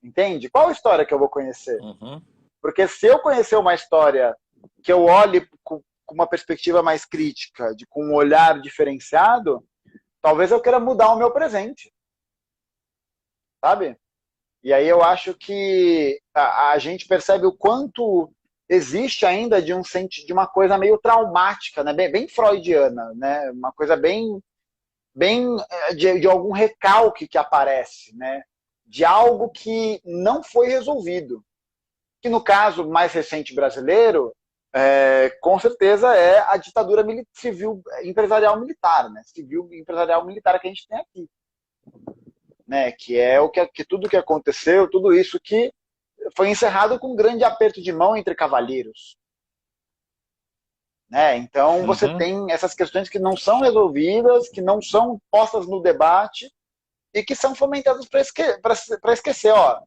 Entende? Qual história que eu vou conhecer? Uhum. Porque se eu conhecer uma história que eu olhe com uma perspectiva mais crítica, com um olhar diferenciado, talvez eu queira mudar o meu presente. Sabe? E aí eu acho que a gente percebe o quanto existe ainda de uma coisa meio traumática, né? Bem freudiana, né? Uma coisa bem de algum recalque que aparece, né? De algo que não foi resolvido. Que no caso mais recente brasileiro, com certeza é a ditadura civil empresarial militar, né? Civil empresarial militar que a gente tem aqui, né? Que é que tudo que aconteceu, tudo isso que foi encerrado com um grande aperto de mão entre cavalheiros, né? Então você tem essas questões que não são resolvidas, que não são postas no debate e que são fomentadas para esquecer, ó.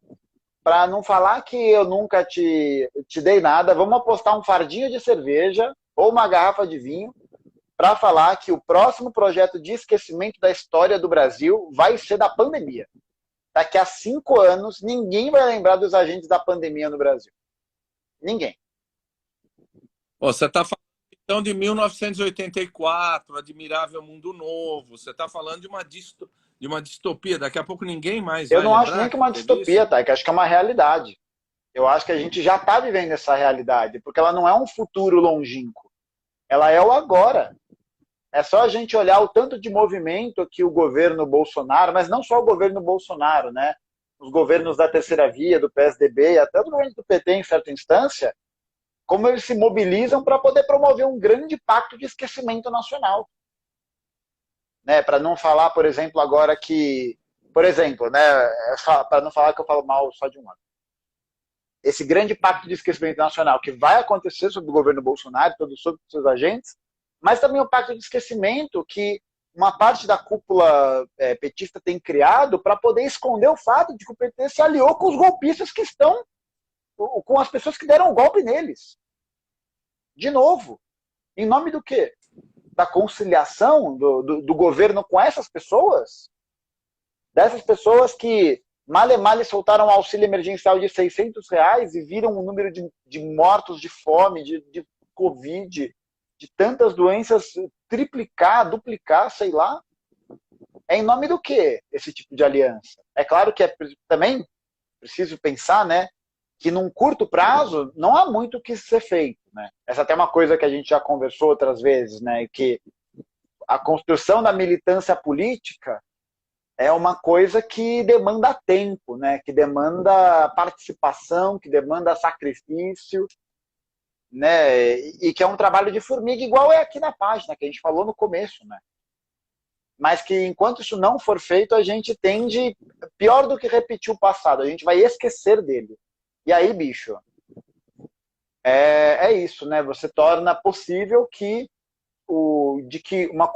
Para não falar que eu nunca te dei nada, vamos apostar um fardinho de cerveja ou uma garrafa de vinho para falar que o próximo projeto de esquecimento da história do Brasil vai ser da pandemia. Daqui a 5 anos, ninguém vai lembrar dos agentes da pandemia no Brasil. Ninguém. Você está falando, então, de 1984, Admirável Mundo Novo. Você está falando de uma distopia. Daqui a pouco ninguém mais vai lembrar. Eu não acho nem que é uma distopia, tá? Que acho que é uma realidade. Eu acho que a gente já está vivendo essa realidade, porque ela não é um futuro longínquo. Ela é o agora. É só a gente olhar o tanto de movimento que o governo Bolsonaro, mas não só o governo Bolsonaro, né? Os governos da Terceira Via, do PSDB e até do governo do PT, em certa instância, como eles se mobilizam para poder promover um grande pacto de esquecimento nacional. Né? Para não falar, por exemplo, agora que... Por exemplo, né? Para não falar que eu falo mal só de um ano. Esse grande pacto de esquecimento nacional que vai acontecer sob o governo Bolsonaro, todos os seus agentes, mas também o pacto de esquecimento que uma parte da cúpula petista tem criado para poder esconder o fato de que o PT se aliou com os golpistas que estão com as pessoas que deram o golpe neles. De novo. Em nome do quê? Da conciliação do governo com essas pessoas? Dessas pessoas que mal e mal soltaram um auxílio emergencial de R$ 600 e viram o número de mortos de fome, de Covid, de tantas doenças triplicar, duplicar, sei lá. É em nome do quê esse tipo de aliança? É claro que também preciso pensar, né, que num curto prazo não há muito o que ser feito, né? Essa até é uma coisa que a gente já conversou outras vezes, né, que a construção da militância política é uma coisa que demanda tempo, né, que demanda participação, que demanda sacrifício, né, e que é um trabalho de formiga, igual é aqui na página, que a gente falou no começo, né? Mas que enquanto isso não for feito, a gente tende, pior do que repetir o passado, a gente vai esquecer dele. E aí, bicho, é isso, né? Você torna possível que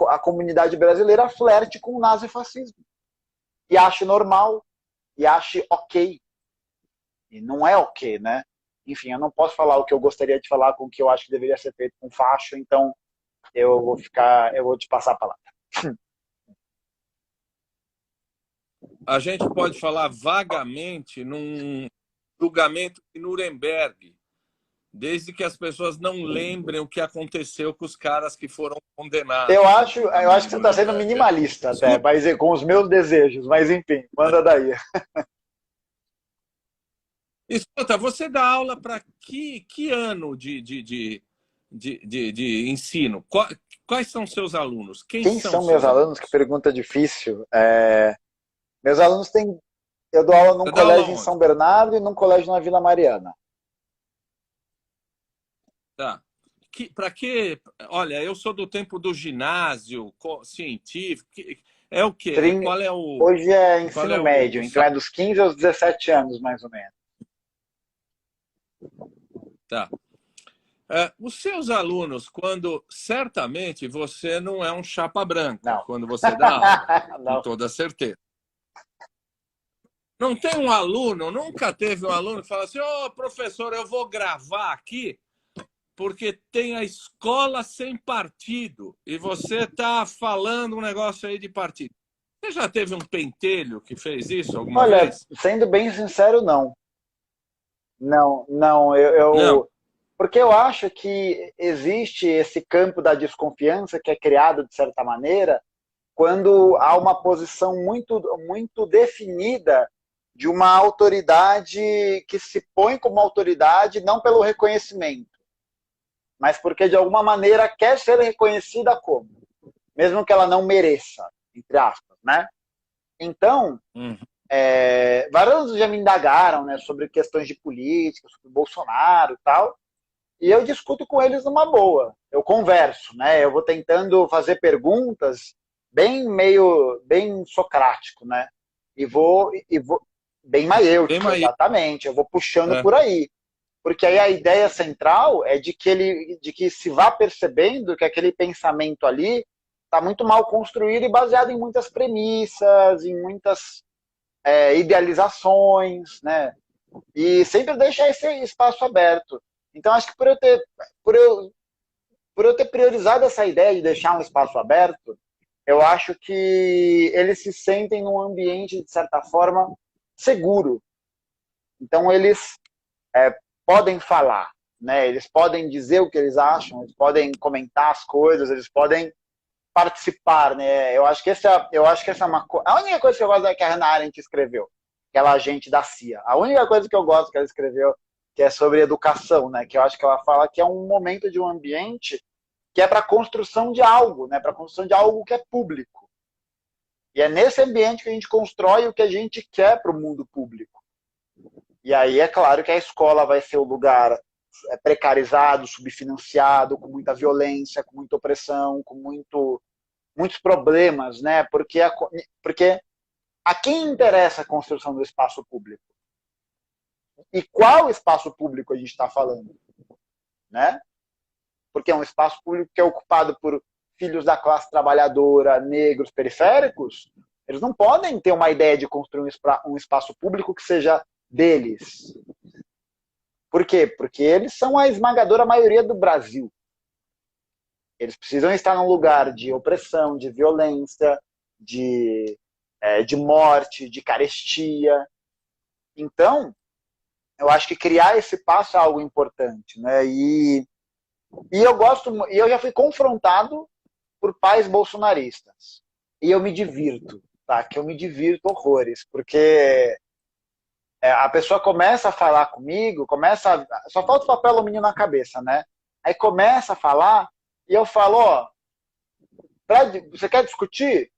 a comunidade brasileira flerte com o nazifascismo. E ache normal, e ache ok. E não é ok, né? Enfim, eu não posso falar o que eu gostaria de falar com o que eu acho que deveria ser feito com facho, então eu vou te passar a palavra. A gente pode falar vagamente num julgamento de Nuremberg, desde que as pessoas não lembrem o que aconteceu com os caras que foram condenados. Eu acho que você está sendo minimalista até, mas com os meus desejos, mas enfim, manda daí. Escuta, você dá aula para que ano de ensino? Quais são seus alunos? Quem são são meus seus alunos? Que pergunta difícil. Meus alunos têm. Eu dou aula num Você dá aula colégio em onde? São Bernardo e num colégio na Vila Mariana. Tá. Para que? Olha, eu sou do tempo do ginásio científico. É o quê? Qual é o. Hoje é Qual ensino é médio, então é dos 15 aos 17 anos, mais ou menos. Tá. Os seus alunos, quando certamente você não é um chapa branca Não. quando você dá aula, Não. com toda certeza. Não tem um aluno, nunca teve um aluno que fala assim: ô, professor, eu vou gravar aqui porque tem a escola sem partido e você está falando um negócio aí de partido. Você já teve um pentelho que fez isso alguma vez? Sendo bem sincero, não. Não. Não. Porque eu acho que existe esse campo da desconfiança que é criado, de certa maneira, quando há uma posição muito, muito definida de uma autoridade que se põe como autoridade não pelo reconhecimento, mas porque de alguma maneira quer ser reconhecida como, mesmo que ela não mereça, entre aspas, né? Então, vários já me indagaram, né, sobre questões de política, sobre Bolsonaro e tal, e eu discuto com eles numa boa. Eu converso, né? Eu vou tentando fazer perguntas bem socrático, né? E vou bem maêutico, exatamente. Eu vou puxando por aí. Porque aí a ideia central é de que se vá percebendo que aquele pensamento ali está muito mal construído e baseado em muitas premissas, em muitas idealizações, né? E sempre deixa esse espaço aberto. Então, acho que por eu ter priorizado essa ideia de deixar um espaço aberto, eu acho que eles se sentem num ambiente, de certa forma, seguro. Então, eles podem falar, né? Eles podem dizer o que eles acham, eles podem comentar as coisas, eles podem participar, né? Eu acho que essa é uma coisa. A única coisa que eu gosto é que a Hannah Arendt escreveu, aquela agente da CIA. A única coisa que eu gosto que ela escreveu, que é sobre educação, né? Que eu acho que ela fala que é um momento de um ambiente que é para a construção de algo, né? Para a construção de algo que é público. E é nesse ambiente que a gente constrói o que a gente quer para o mundo público. E aí é claro que a escola vai ser o lugar precarizado, subfinanciado, com muita violência, com muita opressão, com muitos problemas, né? Porque a quem interessa a construção do espaço público? E qual espaço público a gente está falando? Né? Porque é um espaço público que é ocupado por filhos da classe trabalhadora, negros, periféricos, eles não podem ter uma ideia de construir um espaço público que seja deles. Por quê? Porque eles são a esmagadora maioria do Brasil. Eles precisam estar num lugar de opressão, de violência, de morte, de carestia. Então, eu acho que criar esse passo é algo importante, né? E eu já fui confrontado por pais bolsonaristas. E eu me divirto, tá? Que eu me divirto horrores, porque a pessoa começa a falar comigo, só falta o papel alumínio na cabeça, né? Aí começa a falar e eu falo, ó, você quer discutir?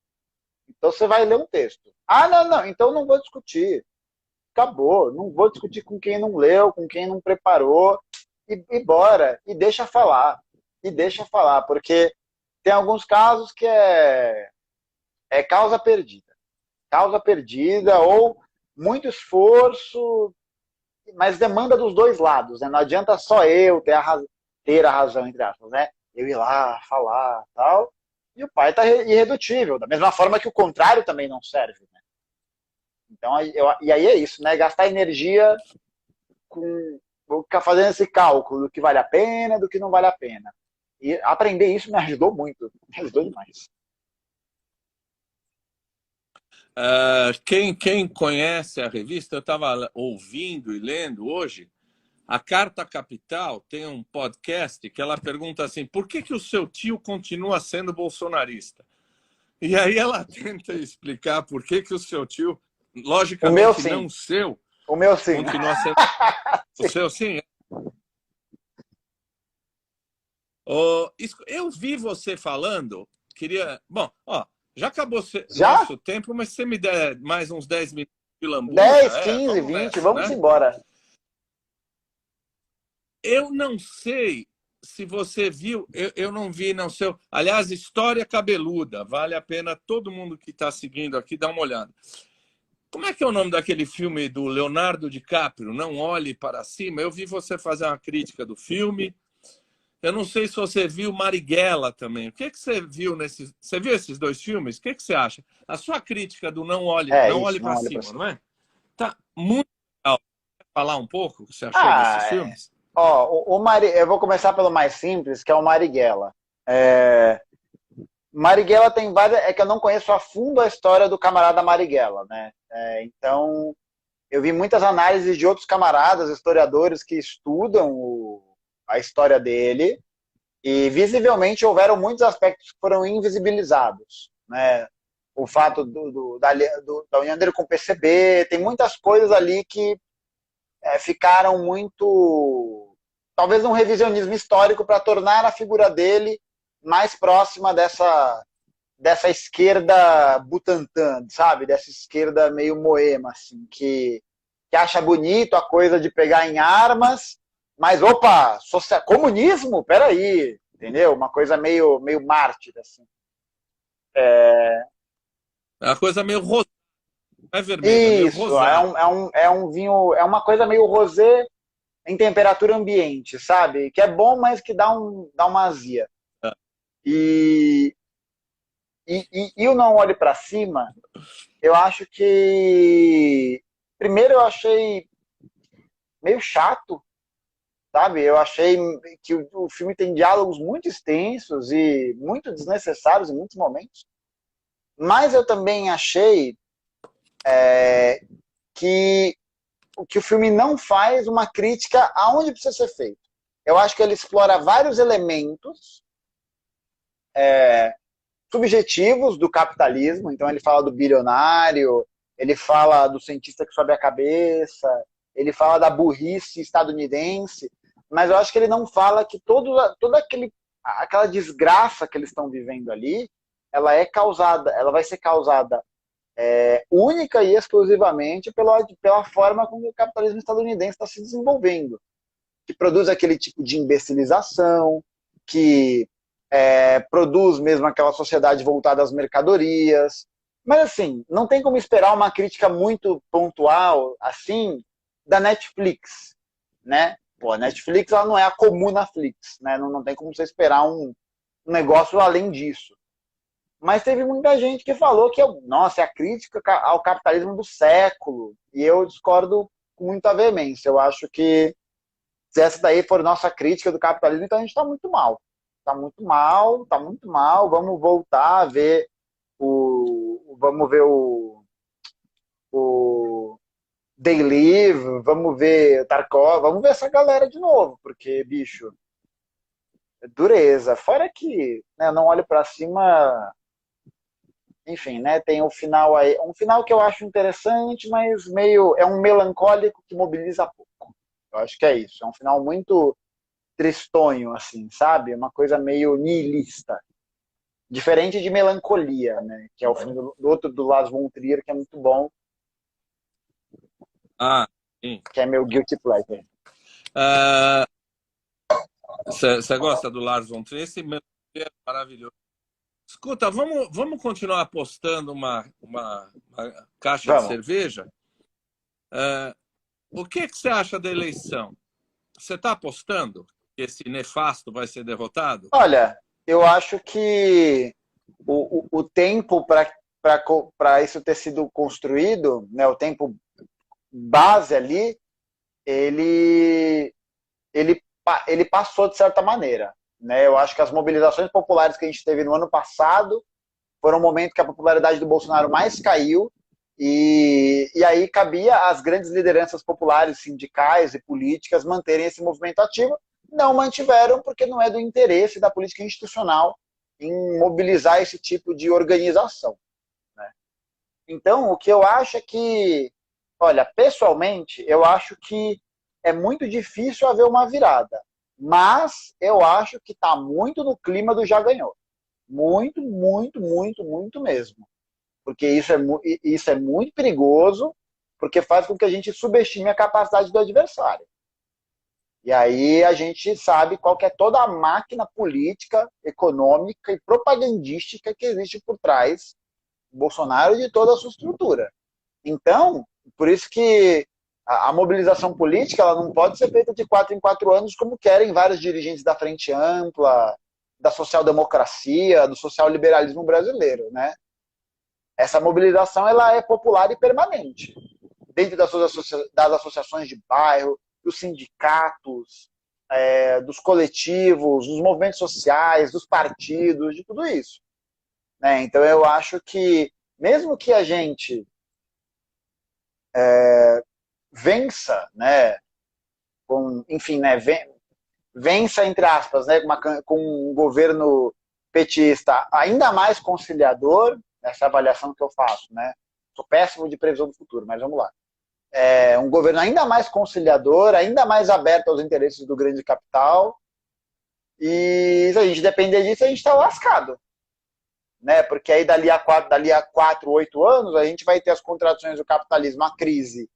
Então você vai ler um texto. Ah, não, então não vou discutir. Acabou, não vou discutir com quem não leu, com quem não preparou, e bora, e deixa falar, porque tem alguns casos que é causa perdida, ou muito esforço, mas demanda dos dois lados, né? Não adianta só eu ter a razão, entre aspas, né? Eu ir lá, falar, tal, e o pai tá irredutível, da mesma forma que o contrário também não serve, né? Então, e aí é isso, né? Gastar energia fazendo esse cálculo do que vale a pena, do que não vale a pena. E aprender isso me ajudou muito, me ajudou demais. Quem conhece a revista, eu estava ouvindo e lendo hoje, a Carta Capital tem um podcast que ela pergunta assim, por que o seu tio continua sendo bolsonarista? E aí ela tenta explicar por que o seu tio, logicamente não o seu, o meu sim, continua sendo o seu sim. Eu vi você falando, bom, ó, já acabou nosso tempo, mas se você me der mais uns 10 minutos de lambuja... 10, 15, 20, vamos né? embora. Eu não sei se você viu, eu não vi, não sei. Aliás, História Cabeluda, vale a pena todo mundo que está seguindo aqui dar uma olhada. Como é que é o nome daquele filme do Leonardo DiCaprio, Não Olhe para Cima? Eu vi você fazer uma crítica do filme. Eu não sei se você viu Marighella também. O que você viu nesses... Você viu esses dois filmes? O que você acha? A sua crítica do Não Olhe para Cima, não é? Tá muito legal. Quer falar um pouco o que você achou desses filmes? Eu vou começar pelo mais simples, que é o Marighella. Marighella tem várias... É que eu não conheço a fundo a história do camarada Marighella, né? Então, eu vi muitas análises de outros camaradas, historiadores, que estudam a história dele, e visivelmente houveram muitos aspectos que foram invisibilizados, né? O fato da união dele com o PCB, tem muitas coisas ali que ficaram muito... Talvez um revisionismo histórico para tornar a figura dele mais próxima dessa esquerda Butantã, sabe? Dessa esquerda meio moema, assim, que acha bonito a coisa de pegar em armas, mas, opa, comunismo? Peraí, entendeu? Uma coisa meio mártir, assim. É uma coisa meio rosé, não é vermelho, isso, é meio é um vinho, é uma coisa meio rosé em temperatura ambiente, sabe? Que é bom, mas que dá uma azia. E o Não Olhe para Cima, eu acho que... Primeiro, eu achei meio chato, sabe? Eu achei que o filme tem diálogos muito extensos e muito desnecessários em muitos momentos. Mas eu também achei que o filme não faz uma crítica aonde precisa ser feito. Eu acho que ele explora vários elementos subjetivos do capitalismo. Então ele fala do bilionário, ele fala do cientista que sobe a cabeça, ele fala da burrice estadunidense, mas eu acho que ele não fala que toda aquela desgraça que eles estão vivendo ali, ela vai ser causada única e exclusivamente pela forma como o capitalismo estadunidense está se desenvolvendo, que produz aquele tipo de imbecilização, que produz mesmo aquela sociedade voltada às mercadorias. Mas, assim, não tem como esperar uma crítica muito pontual, assim, da Netflix, né? Pô, a Netflix, ela não é a Comunaflix, né? Não tem como você esperar um negócio além disso. Mas teve muita gente que falou que, nossa, é a crítica ao capitalismo do século. E eu discordo com muita veemência. Eu acho que Se essa daí for nossa crítica do capitalismo, então a gente está muito mal. Está muito mal, está muito mal. Vamos voltar a ver vamos ver o Day Live, vamos ver o Tarkov, vamos ver essa galera de novo, porque, bicho, é dureza. Fora que, né, eu não olho para cima, enfim, né, tem o final aí, um final que eu acho interessante, mas meio, é um melancólico que mobiliza pouco. Eu acho que é isso, é um final muito tristonho, assim, sabe? Uma coisa meio nihilista. Diferente de Melancolia, né? Que é o filme do outro do Lars von Trier, que é muito bom, Ah, sim. que é meu guilty pleasure. Você gosta do Lars von Trier? Esse é maravilhoso. Escuta, vamos continuar apostando uma caixa de Vamos. cerveja? O que você acha da eleição? Você está apostando que esse nefasto vai ser derrotado? Olha, eu acho que o tempo para isso ter sido construído, né, o tempo base ali, ele, ele passou de certa maneira. Né? Eu acho que as mobilizações populares que a gente teve no ano passado foram um momento que a popularidade do Bolsonaro mais caiu, e aí cabia às grandes lideranças populares, sindicais e políticas manterem esse movimento ativo. Não mantiveram porque não é do interesse da política institucional em mobilizar esse tipo de organização. Né? Então, o que eu acho é que, olha, pessoalmente, eu acho que é muito difícil haver uma virada, mas eu acho que está muito no clima do já ganhou. Muito, muito, muito, muito mesmo. Porque isso é muito perigoso, porque faz com que a gente subestime a capacidade do adversário. E aí a gente sabe qual que é toda a máquina política, econômica e propagandística que existe por trás do Bolsonaro e de toda a sua estrutura. Então, por isso que a mobilização política ela não pode ser feita de 4 em 4 anos, como querem vários dirigentes da Frente Ampla, da social-democracia, do social-liberalismo brasileiro. Né? Essa mobilização ela é popular e permanente. Dentro das associações de bairro, dos sindicatos, dos coletivos, dos movimentos sociais, dos partidos, de tudo isso. Né? Então eu acho que, mesmo que a gente vença, né, enfim, né, vença, entre aspas, né, com um governo petista ainda mais conciliador, essa avaliação que eu faço, né? Sou péssimo de previsão do futuro, mas vamos lá. Um governo ainda mais conciliador, ainda mais aberto aos interesses do grande capital, e se a gente depender disso, a gente está lascado. Né? Porque aí dali a 4, 8 anos, a gente vai ter as contradições do capitalismo, a crise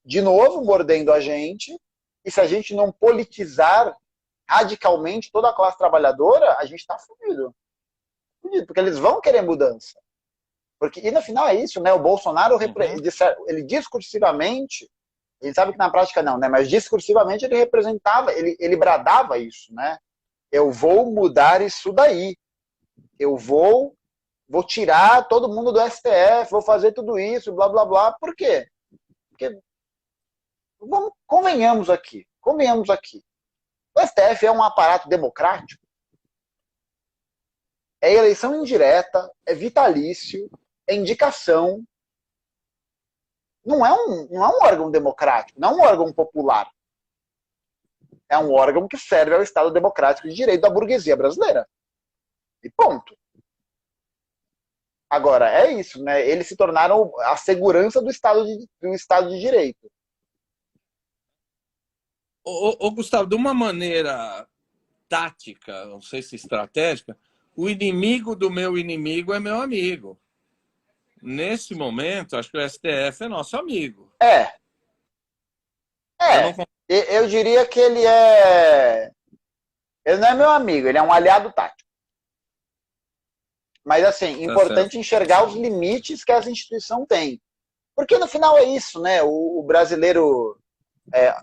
de novo mordendo a gente, e se a gente não politizar radicalmente toda a classe trabalhadora, a gente está fudido. Porque eles vão querer mudança. E no final é isso, né? O Bolsonaro, ele discursivamente, ele sabe que na prática não, né? Mas discursivamente ele representava, ele bradava isso, né? Eu vou mudar isso daí. Eu vou tirar todo mundo do STF, vou fazer tudo isso, blá, blá, blá. Por quê? Porque, convenhamos aqui. O STF é um aparato democrático. É eleição indireta, é vitalício, é indicação. Não é um órgão democrático, não é um órgão popular. É um órgão que serve ao Estado democrático de direito da burguesia brasileira. E ponto. Agora, é isso, né? Eles se tornaram a segurança do Estado de Direito. Gustavo, de uma maneira tática, não sei se estratégica, o inimigo do meu inimigo é meu amigo. Nesse momento, acho que o STF é nosso amigo. Eu diria que ele não é meu amigo, ele é um aliado tático. Mas, assim, importante enxergar os limites que essa instituição tem. Porque, no final, é isso, né? O brasileiro,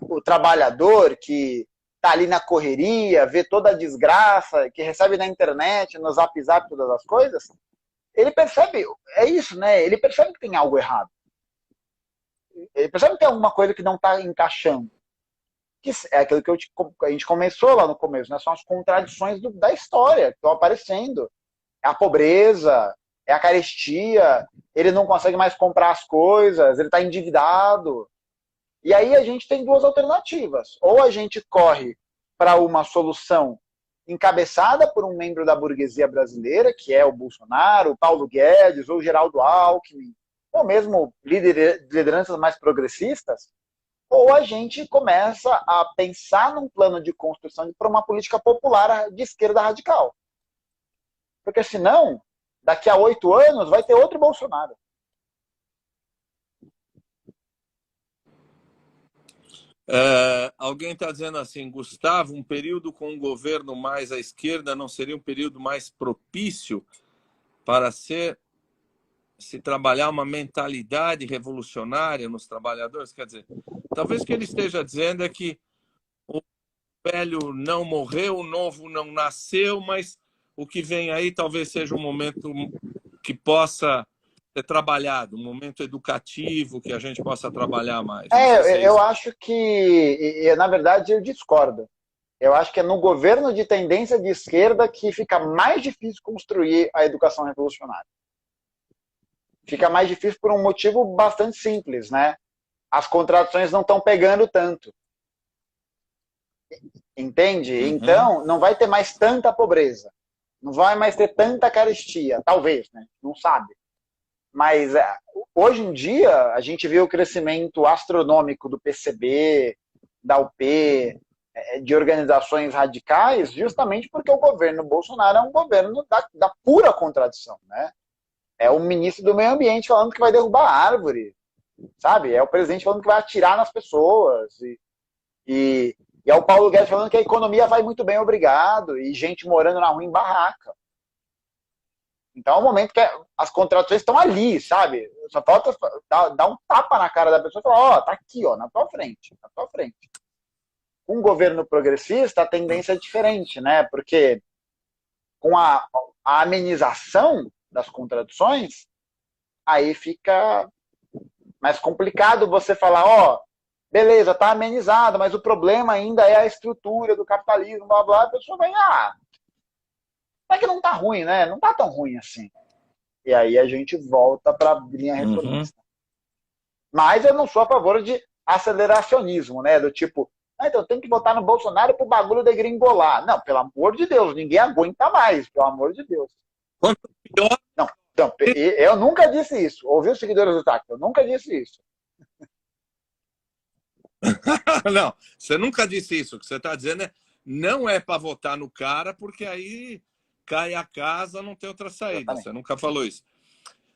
o trabalhador que está ali na correria, vê toda a desgraça, que recebe na internet, no Zap Zap, todas as coisas, ele percebe, é isso, né? Ele percebe que tem algo errado. Ele percebe que tem alguma coisa que não está encaixando. que é aquilo que a gente começou lá no começo, né? São as contradições da história que estão aparecendo. É a pobreza, é a carestia, ele não consegue mais comprar as coisas, ele está endividado. E aí a gente tem duas alternativas. Ou a gente corre para uma solução encabeçada por um membro da burguesia brasileira, que é o Bolsonaro, o Paulo Guedes, ou o Geraldo Alckmin, ou mesmo lideranças mais progressistas, ou a gente começa a pensar num plano de construção para uma política popular de esquerda radical. Porque senão, daqui a 8 anos, vai ter outro Bolsonaro. Alguém está dizendo assim, Gustavo, um período com um governo mais à esquerda não seria um período mais propício para se trabalhar uma mentalidade revolucionária nos trabalhadores? Quer dizer, talvez o que ele esteja dizendo é que o velho não morreu, o novo não nasceu, mas o que vem aí talvez seja um momento que possa ser trabalhado, um momento educativo que a gente possa trabalhar mais. Eu acho que, na verdade, eu discordo. Eu acho que é no governo de tendência de esquerda que fica mais difícil construir a educação revolucionária. Fica mais difícil por um motivo bastante simples, né? As contradições não estão pegando tanto. Entende? Uhum. Então, não vai ter mais tanta pobreza. Não vai mais ter tanta carestia. Talvez, né? Não sabe. Mas hoje em dia, a gente vê o crescimento astronômico do PCB, da UP, de organizações radicais, justamente porque o governo Bolsonaro é um governo da pura contradição, né? É o ministro do meio ambiente falando que vai derrubar árvore, sabe? É o presidente falando que vai atirar nas pessoas. E é o Paulo Guedes falando que a economia vai muito bem, obrigado. E gente morando na rua em barraca. Então é um momento que as contradições estão ali, sabe? Só falta dar um tapa na cara da pessoa e falar, tá aqui, na tua frente, na tua frente. Com um governo progressista, a tendência é diferente, né? Porque com a amenização das contradições, aí fica mais complicado você falar, beleza, tá amenizado, mas o problema ainda é a estrutura do capitalismo, blá, blá, a pessoa vai, é que não tá ruim, né? Não tá tão ruim assim. E aí a gente volta pra linha reformista. Mas eu não sou a favor de aceleracionismo, né? Do tipo, então tem que votar no Bolsonaro pro bagulho degringolar. Não, pelo amor de Deus, ninguém aguenta mais, pelo amor de Deus. Quanto pior... Não, eu nunca disse isso. Ouviu os seguidores do TAC? Eu nunca disse isso. Não, você nunca disse isso. O que você está dizendo não é para votar no cara, porque aí cai a casa, não tem outra saída. Exatamente. Você nunca falou isso.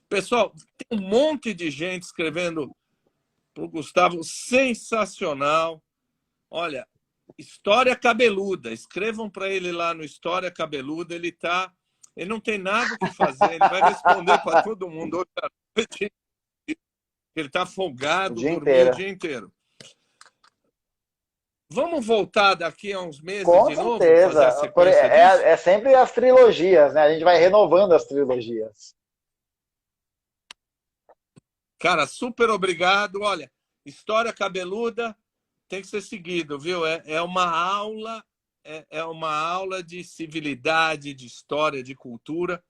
Pessoal, tem um monte de gente escrevendo para o Gustavo, sensacional. Olha, História Cabeluda. Escrevam para ele lá no História Cabeluda. Ele não tem nada o que fazer. Ele vai responder para todo mundo hoje à noite. Ele está folgado, dormindo o dia inteiro. Vamos voltar daqui a uns meses com de novo? Com certeza. É sempre as trilogias, né? A gente vai renovando as trilogias. Cara, super obrigado. Olha, História Cabeluda tem que ser seguido, viu? É uma aula de civilidade, de história, de cultura.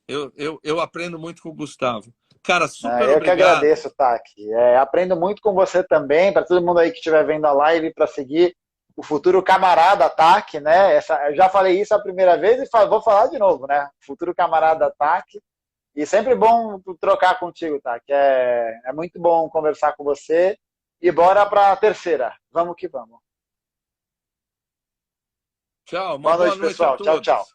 Eu aprendo muito com o Gustavo. Cara, super obrigado. Eu que agradeço, Taki. Aprendo muito com você também, para todo mundo aí que estiver vendo a live, para seguir o futuro camarada Taki, né? Eu já falei isso a primeira vez e vou falar de novo, né? Futuro camarada Taki. E sempre bom trocar contigo, Taki. É muito bom conversar com você. E bora para a terceira. Vamos que vamos. Tchau. Boa noite, pessoal. Tchau, tchau.